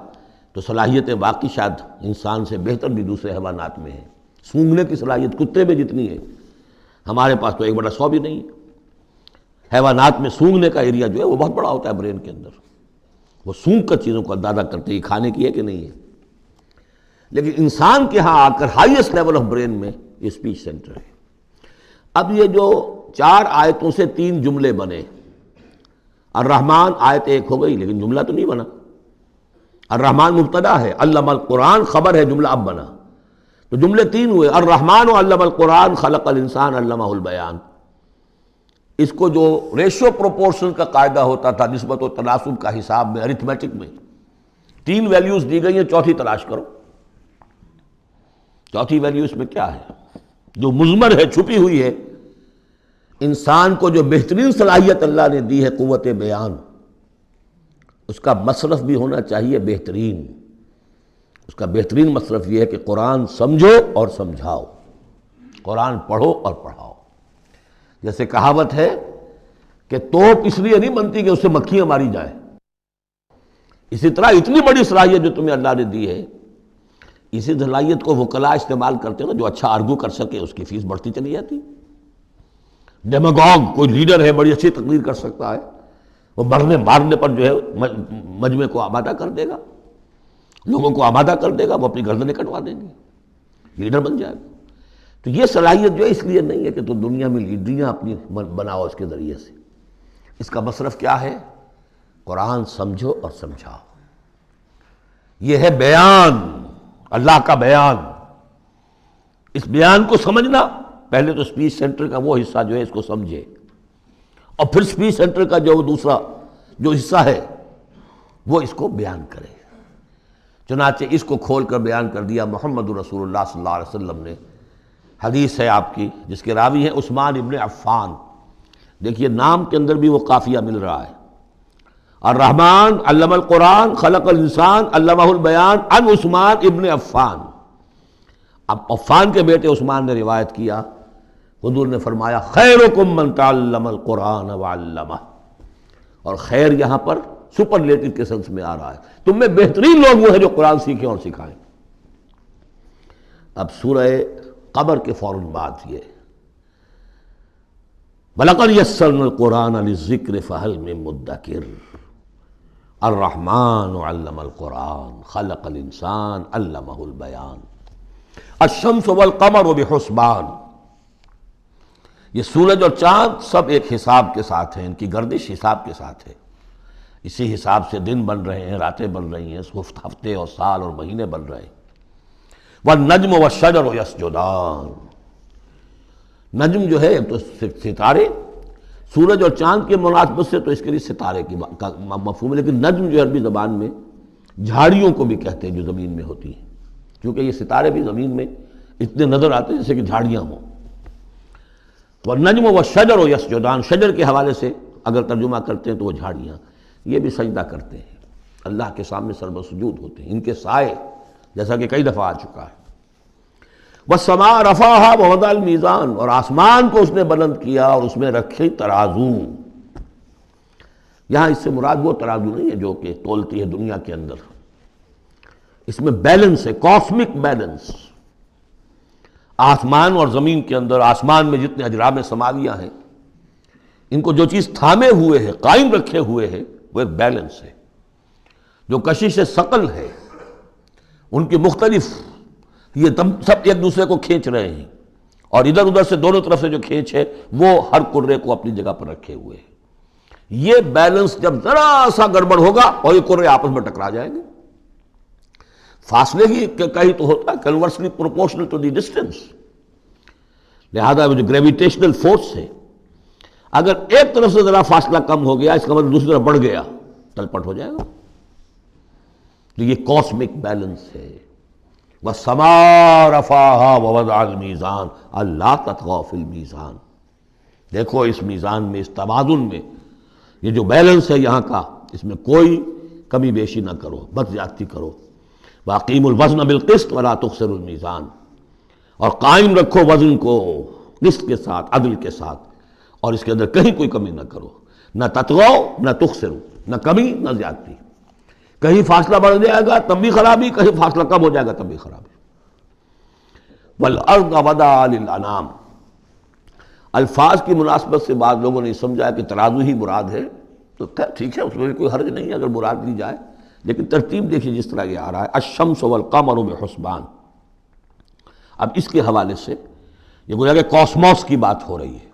تو صلاحیتیں باقی شاید انسان سے بہتر بھی دوسرے حیوانات میں ہیں. سونگھنے کی صلاحیت کتے میں جتنی ہے ہمارے پاس تو 1/100 بھی نہیں ہے. حیوانات میں سونگھنے کا ایریا جو ہے وہ بہت بڑا ہوتا ہے برین کے اندر، وہ سونگھ کر چیزوں کو اندازہ کرتے ہیں کھانے کی ہے کہ نہیں ہے. لیکن انسان کے ہاں آ کر ہائیسٹ لیول آف برین میں یہ اسپیچ سینٹر ہے. اب یہ جو 4 آیتوں سے 3 جملے بنے، الرحمن آیت 1 ہو گئی لیکن جملہ تو نہیں بنا. الرحمن مبتدا ہے، علم القرآن خبر ہے، جملہ اب بنا. تو جملے 3 ہوئے، الرحمن علم القرآن خلق الانسان علمہ البیان. اس کو جو ریشو پروپورشن کا قاعدہ ہوتا تھا نسبت و تناسب کا حساب میں، ارتھمیٹک میں 3 ویلیوز دی گئی ہیں، چوتھی تلاش کرو. چوتھی ویلیو اس میں کیا ہے جو مضمر ہے، چھپی ہوئی ہے. انسان کو جو بہترین صلاحیت اللہ نے دی ہے قوت بیان، اس کا مصرف بھی ہونا چاہیے بہترین. اس کا بہترین مصرف یہ ہے کہ قرآن سمجھو اور سمجھاؤ. قرآن پڑھو اور پڑھاؤ۔ جیسے کہاوت ہے کہ توپ اس لیے نہیں بنتی کہ اس سے مکھیاں ماری جائیں، اسی طرح اتنی بڑی صلاحیت جو تمہیں اللہ نے دی ہے، اسی صلاحیت کو وکلاء استعمال کرتے ہیں، جو اچھا آرگو کر سکے اس کی فیس بڑھتی چلی جاتی۔ ڈیماگوگ کوئی لیڈر ہے، بڑی اچھی تقریر کر سکتا ہے، وہ مرنے مارنے پر جو ہے مجمع کو آمادہ کر دے گا، لوگوں کو آمادہ کر دے گا، وہ اپنی گردنیں کٹوا دیں گے، لیڈر بن جائے گا۔ تو یہ صلاحیت جو ہے اس لیے نہیں ہے کہ تو دنیا میں لیڈریاں اپنی بناؤ اس کے ذریعے سے، اس کا مصرف کیا ہے؟ قرآن سمجھو اور سمجھاؤ۔ یہ ہے بیان، اللہ کا بیان۔ اس بیان کو سمجھنا، پہلے تو اسپیچ سینٹر کا وہ حصہ جو ہے اس کو سمجھے، اور پھر اسپیچ سینٹر کا جو دوسرا جو حصہ ہے وہ اس کو بیان کرے۔ چنانچہ اس کو کھول کر بیان کر دیا محمد رسول اللہ صلی اللہ علیہ وسلم نے۔ حدیث ہے آپ کی جس کے راوی ہیں عثمان ابن عفان۔ دیکھیے نام کے اندر بھی وہ قافیہ مل رہا ہے، الرحمن علم القرآن خلق الانسان علمہ البیان عن عثمان ابن عفان۔ اب عفان کے بیٹے عثمان نے روایت کیا، حضور نے فرمایا خیرکم من تعلم القرآن وعلمہ، اور خیر یہاں پر سپرلیٹو کے سنس میں آ رہا ہے، تم میں بہترین لوگ وہ ہیں جو قرآن سیکھیں اور سکھائیں۔ اب سورہ قمر کے فوراً بعد یہ وَلَقَدْ يَسَّرْنَا الْقُرْآنَ لِلذِّكْرِ فَهَلْ مِن مُدَّكِرٍ الرحمن علم القرآن خلق الانسان علمہ البیان الشمس والقمر بحسبان۔ یہ سورج اور چاند سب ایک حساب کے ساتھ ہیں، ان کی گردش حساب کے ساتھ ہے، اسی حساب سے دن بن رہے ہیں، راتیں بن رہی ہیں، ہفتے اور سال اور مہینے بن رہے ہیں۔ والنجم والشجر یسجدان، نجم جو ہے ایک تو ستارے، سورج اور چاند کے مناسبت سے تو اس کے لیے ستارے کی مفہوم ہے، لیکن نجم جو عربی زبان میں جھاڑیوں کو بھی کہتے ہیں جو زمین میں ہوتی ہیں، کیونکہ یہ ستارے بھی زمین میں اتنے نظر آتے ہیں جیسے کہ جھاڑیاں ہوں۔ والنجم والشجر یسجدان، شجر کے حوالے سے اگر ترجمہ کرتے ہیں تو وہ جھاڑیاں، یہ بھی سجدہ کرتے ہیں، اللہ کے سامنے سربسجود ہوتے ہیں، ان کے سائے، جیسا کہ کئی دفعہ آ چکا ہے۔ والسماء رفعها ووضع الميزان، اور آسمان کو اس نے بلند کیا اور اس میں رکھے ترازو۔ یہاں اس سے مراد وہ ترازو نہیں ہے جو کہ تولتی ہے دنیا کے اندر، اس میں بیلنس ہے، کاسمک بیلنس۔ آسمان اور زمین کے اندر، آسمان میں جتنے اجرام سماویہ ہیں، ان کو جو چیز تھامے ہوئے ہے، قائم رکھے ہوئے ہے، وہ ایک بیلنس ہے۔ جو کشش ثقل ہے، ان کی مختلف، یہ سب ایک دوسرے کو کھینچ رہے ہیں، اور ادھر ادھر سے دونوں طرف سے جو کھینچ ہے وہ ہر کرے کو اپنی جگہ پر رکھے ہوئے ہیں۔ یہ بیلنس جب ذرا سا گڑبڑ ہوگا اور یہ کرے آپس میں ٹکرا جائیں گے، فاصلے ہی کہیں تو ہوتا ہے conversely proportional to the distance, لہذا جو گریویٹیشنل فورس ہے، اگر ایک طرف سے ذرا فاصلہ کم ہو گیا، اس کا مطلب دوسری طرف بڑھ گیا، تلپٹ ہو جائے گا۔ تو یہ کاسمک بیلنس ہے۔ وَالسَّمَاءَ رَفَعَهَا وَوَضَعَ الْمِيزَانَ أَلَّا تَطْغَوْا فِي الْمِيزَانِ، دیکھو اس میزان میں، اس توازن میں، یہ جو بیلنس ہے یہاں کا، اس میں کوئی کمی بیشی نہ کرو، بد زیادتی کرو۔ وَأَقِيمُوا الْوَزْنَ بِالْقِسْطِ وَلَا تُخْسِرُوا الْمِيزَانَ، اور قائم رکھو وزن کو قسط کے ساتھ، عدل کے ساتھ، اور اس کے اندر کہیں کوئی کمی نہ کرو، نہ تطغوا نہ تخسروا، نہ کمی نہ زیادتی۔ کہیں فاصلہ بڑھ جائے گا تب بھی خرابی، کہیں فاصلہ کم ہو جائے گا تب بھی خرابی۔ وَالْأَرْضَ وَضَعَهَا لِلْأَنَامِ، الفاظ کی مناسبت سے بعض لوگوں نے سمجھا کہ ترازو ہی مراد ہے، تو ٹھیک ہے، اس میں کوئی حرج نہیں ہے اگر مراد لی جائے، لیکن ترتیب دیکھیے جس طرح یہ آ رہا ہے، الشمس والقمر بحسبان۔ اب اس کے حوالے سے یہ گویا کہ کاسموس کی بات ہو رہی ہے،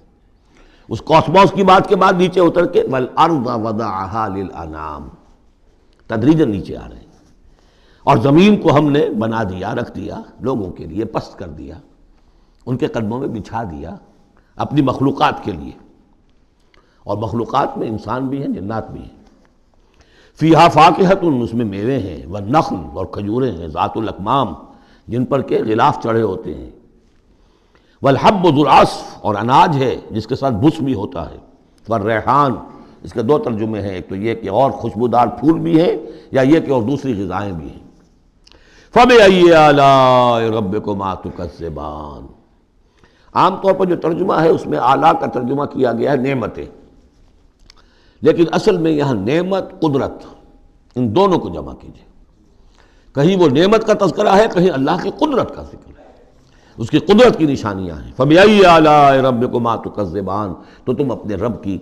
اس کاسموس کی بات کے بعد نیچے اتر کے وَالْأَرْضَ وَضَعَهَا لِلْأَنَامِ، تدریجاً نیچے آ رہے ہیں، اور زمین کو ہم نے بنا دیا، رکھ دیا لوگوں کے لیے، پست کر دیا، ان کے قدموں میں بچھا دیا اپنی مخلوقات کے لیے، اور مخلوقات میں انسان بھی ہیں، جنات بھی ہیں۔ فیہا فاکہۃ، اس میں میوے ہیں، والنخل، اور کھجوریں ہیں، ذات الاکمام، جن پر کے غلاف چڑھے ہوتے ہیں، والحب ذو العصف، اور اناج ہے جس کے ساتھ بھس بھی ہوتا ہے، والریحان، اس کے دو ترجمے ہیں، ایک تو یہ کہ اور خوشبودار پھول بھی ہیں، یا یہ کہ اور دوسری غذائیں بھی ہیں۔ فَبِأَيِّ آلَاءِ رَبِّكُمَا تُكَذِّبَانِ، عام طور پر جو ترجمہ ہے اس میں اعلیٰ کا ترجمہ کیا گیا ہے نعمتیں، لیکن اصل میں یہاں نعمت قدرت ان دونوں کو جمع کیجیے. کہیں وہ نعمت کا تذکرہ ہے، کہیں اللہ کی قدرت کا ذکر ہے، اس کی قدرت کی نشانیاں ہیں. فَبِأَيِّ آلَاءِ رَبِّكُمَا تُكَذِّبَانِ، تو تم اپنے رب کی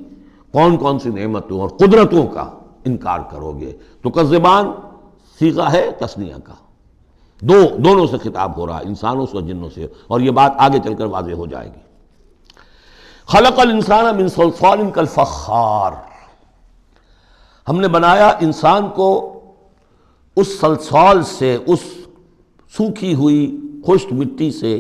کون کون سی نعمتوں اور قدرتوں کا انکار کرو گے. تکذبان صیغہ ہے تثنیہ کا، دونوں سے خطاب ہو رہا ہے، انسانوں سے اور جنوں سے، اور یہ بات آگے چل کر واضح ہو جائے گی. خلق الانسان من صلصال کالفخار، ہم نے بنایا انسان کو اس صلصال سے، اس سوکھی ہوئی خشک مٹی سے،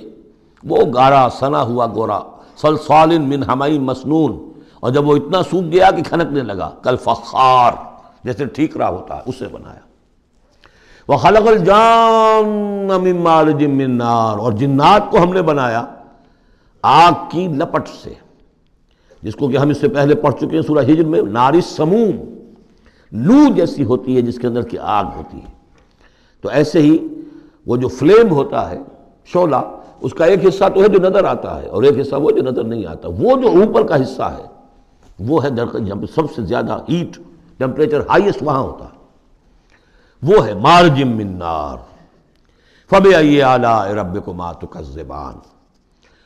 وہ گارا سنا ہوا گورا، صلصال من حمأ مسنون، اور جب وہ اتنا سوکھ گیا کہ کھنکنے لگا، کالفخار جیسے ٹھیکرا ہوتا ہے اس سے بنایا. وَخَلَقَ الْجَانَّ مِن مَارِجٍ مِّن نَار، اور جنات کو ہم نے بنایا آگ کی لپٹ سے، جس کو کہ ہم اس سے پہلے پڑھ چکے ہیں سورہ ہجر میں، نار السموم، لو جیسی ہوتی ہے جس کے اندر کی آگ ہوتی ہے. تو ایسے ہی وہ جو فلیم ہوتا ہے، شعلہ، اس کا ایک حصہ تو ہے جو نظر آتا ہے اور ایک حصہ وہ جو نظر نہیں آتا. وہ جو اوپر کا حصہ ہے وہ ہے جہاں پہ سب سے زیادہ ہیٹ ٹیمپریچر ہائیسٹ وہاں ہوتا ہے، وہ ہے مارج من نار. فَبِأَيِّ آلَاءِ رَبِّكُمَا تُكَذِّبَانِ،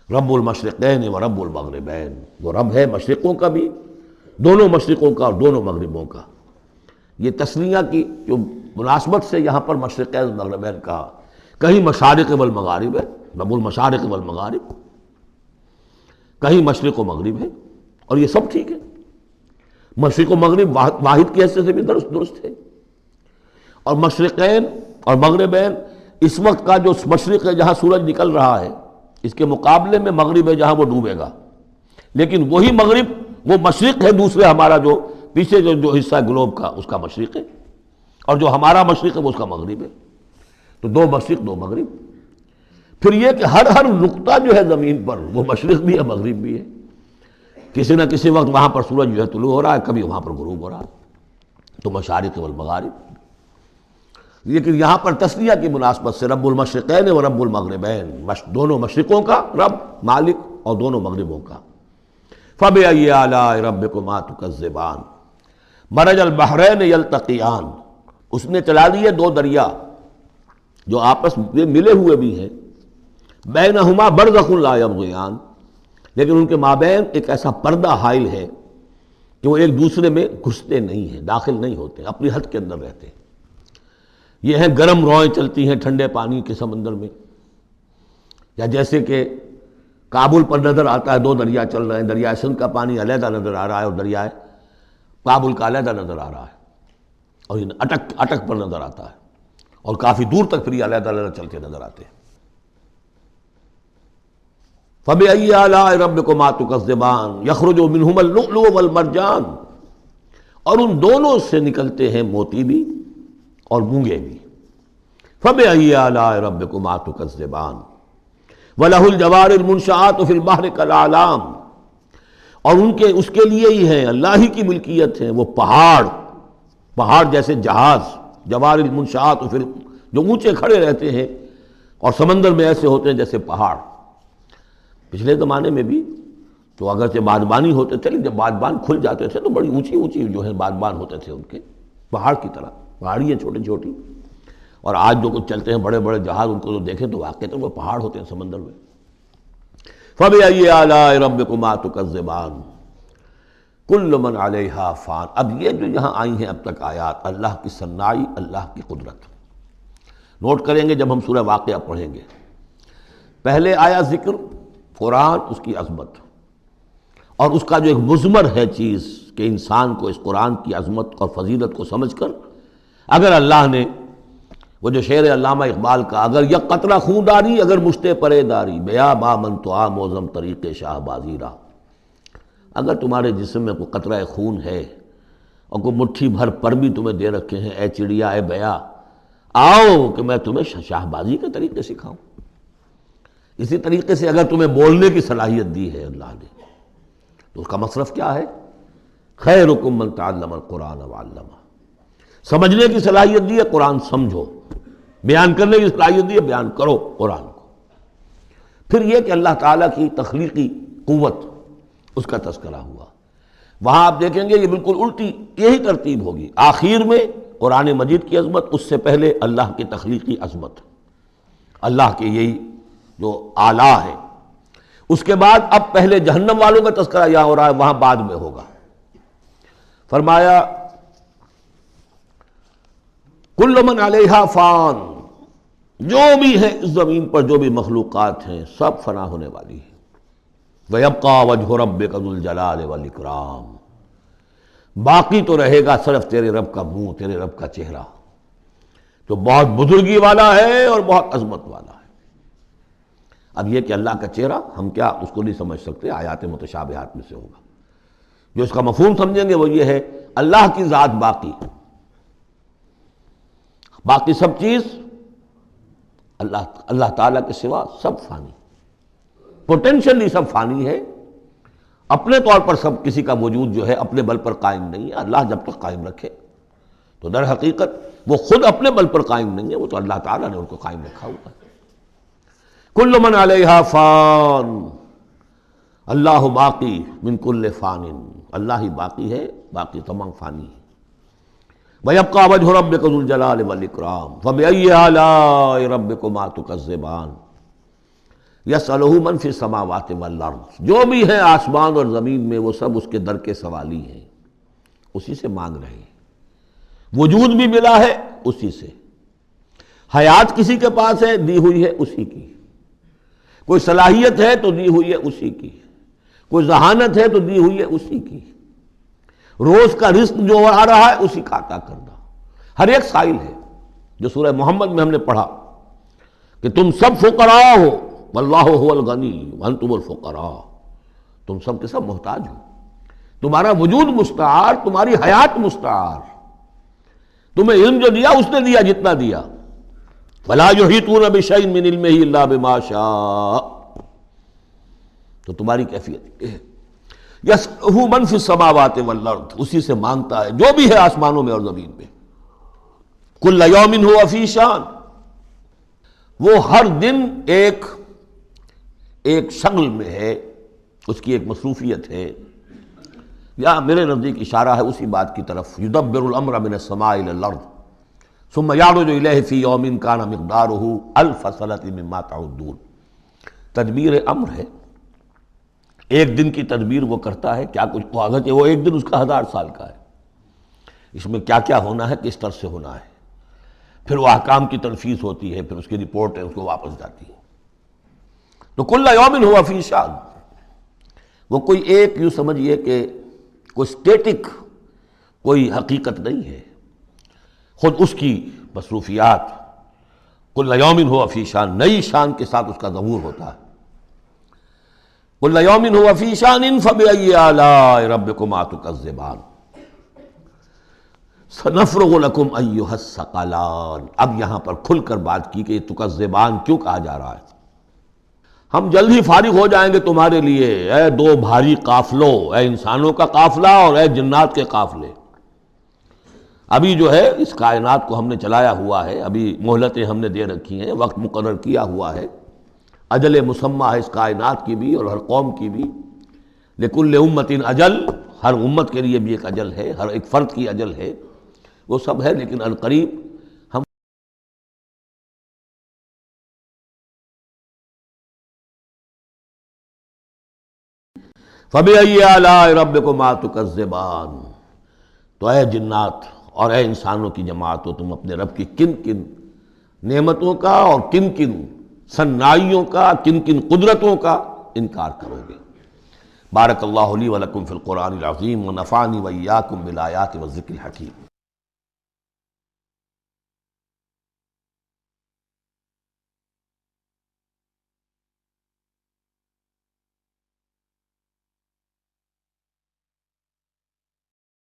رب المشرقین و رب المغربین، وہ رب ہے مشرقوں کا بھی، دونوں مشرقوں کا اور دونوں مغربوں کا. یہ تسنیہ کی جو مناسبت سے یہاں پر مشرقین و مغربین کہا، کہیں مشارق والمغارب ہے، رب المشارق والمغارب، کہیں مشرق و مغرب ہے، اور یہ سب ٹھیک ہے. مشرق و مغرب واحد کی حیثیت سے بھی درست ہے. اور مشرقین اور مغربین، اس وقت کا جو مشرق ہے جہاں سورج نکل رہا ہے، اس کے مقابلے میں مغرب ہے جہاں وہ ڈوبے گا. لیکن وہی مغرب وہ مشرق ہے دوسرے، ہمارا جو پیچھے جو حصہ ہے گلوب کا اس کا مشرق ہے، اور جو ہمارا مشرق ہے وہ اس کا مغرب ہے. تو دو مشرق دو مغرب. پھر یہ کہ ہر نقطہ جو ہے زمین پر وہ مشرق بھی ہے مغرب بھی ہے. کسی نہ کسی وقت وہاں پر سورج جو ہے طلوع ہو رہا ہے، کبھی وہاں پر غروب ہو رہا ہے. تو مشارق والمغارب. لیکن یہاں پر تسنیہ کی مناسبت سے رب المشرقین و رب المغربین، دونوں مشرقوں کا رب مالک اور دونوں مغربوں کا. فَبِأَيِّ آلَاءِ رَبِّكُمَا تُكَذِّبَانِ مَرَجَ الْبَحْرَيْنِ يَلْتَقِيَانِ، اس نے چلا دیے دو دریا جو آپس میں ملے ہوئے بھی ہیں، بَيْنَهُمَا بَرْزَخٌ لَا يَبْغِيَانِ، لیکن ان کے مابین ایک ایسا پردہ حائل ہے کہ وہ ایک دوسرے میں گھستے نہیں ہیں، داخل نہیں ہوتے، اپنی حد کے اندر رہتے ہیں. یہ ہیں گرم روئیں چلتی ہیں ٹھنڈے پانی کے سمندر میں، یا جیسے کہ کابل پر نظر آتا ہے دو دریا چل رہے ہیں، دریائے سندھ کا پانی علیحدہ نظر آ رہا ہے اور دریائے کابل کا علیحدہ نظر آ رہا ہے، اور یہ اٹک پر نظر آتا ہے، اور کافی دور تک پھر یہ علیحدہ علیحدہ چلتے نظر آتے ہیں. فَبِأَيِّ آلَاءِ رَبِّكُمَا تُكَذِّبَانِ يَخْرُجُ مِنْهُمَا اللُّؤْلُؤُ وَالْمَرْجَانُ، اور ان دونوں سے نکلتے ہیں موتی بھی اور مونگے بھی. فَبِأَيِّ آلَاءِ رَبِّكُمَا تُكَذِّبَانِ وَلَهُ الْجَوَارِ الْمُنشَآتُ فِي الْبَحْرِ كَالْأَعْلَامِ، اور اس کے لیے ہی ہیں، اللہ ہی کی ملکیت ہے وہ پہاڑ جیسے جہاز، جوار المنشآت جو اونچے کھڑے رہتے ہیں اور سمندر میں ایسے ہوتے ہیں جیسے پہاڑ. پچھلے زمانے میں بھی تو اگرچہ بادبانی ہوتے تھے، لیکن جب بادبان کھل جاتے تھے تو بڑی اونچی جو ہے بادبان ہوتے تھے ان کے، پہاڑ کی طرح، پہاڑیاں چھوٹی چھوٹی. اور آج جو کچھ چلتے ہیں بڑے بڑے جہاز، ان کو جو دیکھیں تو واقعی تو وہ پہاڑ ہوتے ہیں سمندر میں. فَبِأَيِّ آلَاءِ رَبِّكُمَا تُكَذِّبَانِ كُلُّ مَنْ عَلَيْهَا فَانٍ. اب یہ جو یہاں آئی ہیں اب تک آیات، اللہ کی صنائی، اللہ کی قدرت نوٹ کریں گے جب ہم سورہ واقعہ پڑھیں گے. پہلے آیا ذکر قرآن، اس کی عظمت، اور اس کا جو ایک مضمر ہے چیز کہ انسان کو اس قرآن کی عظمت اور فضیلت کو سمجھ کر، اگر اللہ نے وہ جو شعر علامہ اقبال کا، اگر یک قطرہ خون داری اگر مشتے پرے داری، بیا با من تو آ موزم طریق شاہ بازی را، اگر تمہارے جسم میں کوئی قطرہ خون ہے اور کوئی مٹھی بھر پر بھی تمہیں دے رکھے ہیں، اے چڑیا اے بیا، آؤ کہ میں تمہیں شاہ بازی کے طریقے سکھاؤں. اسی طریقے سے اگر تمہیں بولنے کی صلاحیت دی ہے اللہ نے، تو اس کا مصرف کیا ہے؟ خیرکم من تعلم القرآن وعلمہ. سمجھنے کی صلاحیت دی ہے، قرآن سمجھو. بیان کرنے کی صلاحیت دی ہے، بیان کرو قرآن کو. پھر یہ کہ اللہ تعالیٰ کی تخلیقی قوت اس کا تذکرہ ہوا. وہاں آپ دیکھیں گے یہ بالکل الٹی یہی ترتیب ہوگی. آخر میں قرآن مجید کی عظمت، اس سے پہلے اللہ کی تخلیقی عظمت، اللہ کے یہی جو اعلیٰ ہے. اس کے بعد اب پہلے جہنم والوں کا تذکرہ یہاں ہو رہا ہے، وہاں بعد میں ہوگا. فرمایا کل من علیہا فان، جو بھی ہے اس زمین پر جو بھی مخلوقات ہیں سب فنا ہونے والی ہے. وَيَبْقَى وَجْهُ رَبِّكَ ذُو الْجَلَالِ وَالْإِكْرَامِ، باقی تو رہے گا صرف تیرے رب کا منہ، تیرے رب کا چہرہ جو بہت بزرگی والا ہے اور بہت عظمت والا ہے. اب یہ کہ اللہ کا چہرہ ہم کیا اس کو نہیں سمجھ سکتے، آیات متشابہات میں سے ہوگا. جو اس کا مفہوم سمجھیں گے وہ یہ ہے اللہ کی ذات باقی، باقی سب چیز اللہ تعالیٰ کے سوا سب فانی، پوٹینشلی سب فانی ہے. اپنے طور پر سب کسی کا وجود جو ہے اپنے بل پر قائم نہیں ہے. اللہ جب تک قائم رکھے تو در حقیقت وہ خود اپنے بل پر قائم نہیں ہے، وہ تو اللہ تعالیٰ نے ان کو قائم رکھا ہوا ہے. کل من علیہا فان، اللہ باقی من کل فان، اللہ ہی باقی ہے، باقی تمام فانی ہے. وَيَبْقَى وَجْهُ رَبِّكَ ذُو الْجَلَالِ وَالْإِكْرَامِ فَبِأَيِّ آلَاءِ رَبِّكُمَا تُكَذِّبَانِ يَسْأَلُهُ مَنْ فِي السَّمَاوَاتِ وَالْأَرْضِ، جو بھی ہے آسمان اور زمین میں وہ سب اس کے در کے سوالی ہیں، اسی سے مانگ رہے ہیں. وجود بھی ملا ہے اسی سے، حیات کسی کے پاس ہے دی ہوئی ہے اسی کی، کوئی صلاحیت ہے تو دی ہوئی ہے اسی کی، کوئی ذہانت ہے تو دی ہوئی ہے اسی کی، روز کا رزق جو آ رہا ہے اسی کا عطا کرنا. ہر ایک سائل ہے. جو سورہ محمد میں ہم نے پڑھا کہ تم سب فقراء ہو واللہ هو الغنی وانتم الفقراء، تم سب کے سب محتاج ہو، تمہارا وجود مستعار، تمہاری حیات مستعار، تمہیں علم جو دیا اس نے دیا جتنا دیا. فلا یحیطون بشیء من علمہ الا بما شاء، تو تمہاری کیفیت یہ ہے. یسألہ من فی السماوات والارض، اسی سے مانگتا ہے جو بھی ہے آسمانوں میں اور زمین میں. کل یوم ہوا فی شان، وہ ہر دن ایک شغل میں ہے، اس کی ایک مصروفیت ہے. یا میرے نزدیک اشارہ ہے اسی بات کی طرف، یدبر الامر من السماء الی الارض ثم یعرج الیہ فی یوم کان مقدارہ الف سنۃ مما تعدون. تدبیر امر ہے، ایک دن کی تدبیر وہ کرتا ہے، کیا کچھ اگرچہ وہ ایک دن اس کا 1000 سال کا ہے، اس میں کیا کیا ہونا ہے، کس طرح سے ہونا ہے. پھر وہ احکام کی تنفیذ ہوتی ہے، پھر اس کی رپورٹ ہے، اس کو واپس جاتی ہے. تو کل یوم ہوا فی شان، وہ کوئی ایک یوں سمجھیے کہ کوئی اسٹیٹک کوئی حقیقت نہیں ہے، خود اس کی مصروفیات. کل یوم ہوا فی شان، نئی شان کے ساتھ اس کا ظہور ہوتا ہے. کل یوم ہوا فی شان فبأی آلاء ربکما تکذبان سنفرغ لکم ایھا الثقلان. اب یہاں پر کھل کر بات کی کہ یہ تکذبان کیوں کہا جا رہا ہے. ہم جلد ہی فارغ ہو جائیں گے تمہارے لیے، اے دو بھاری قافلوں، اے انسانوں کا قافلہ اور اے جنات کے قافلے. ابھی جو ہے اس کائنات کو ہم نے چلایا ہوا ہے، ابھی مہلتیں ہم نے دے رکھی ہیں، وقت مقرر کیا ہوا ہے، اجل مسمى ہے اس کائنات کی بھی اور ہر قوم کی بھی. لکل امت اجل، ہر امت کے لیے بھی ایک اجل ہے، ہر ایک فرد کی اجل ہے، وہ سب ہے. لیکن عنقریب ہم فَبِأَيِّ آلَاءِ رَبِّكُمَا تُكَذِّبَانِ، تو اے جنات اور اے انسانوں کی جماعتوں، تم اپنے رب کی کن کن نعمتوں کا اور کن کن صنائیوں کا، کن کن قدرتوں کا انکار کرو گے. بارک اللہ لی ولکم فی القرآن العظیم ونفعنی وإیاکم بالآیات والذکر الحکیم.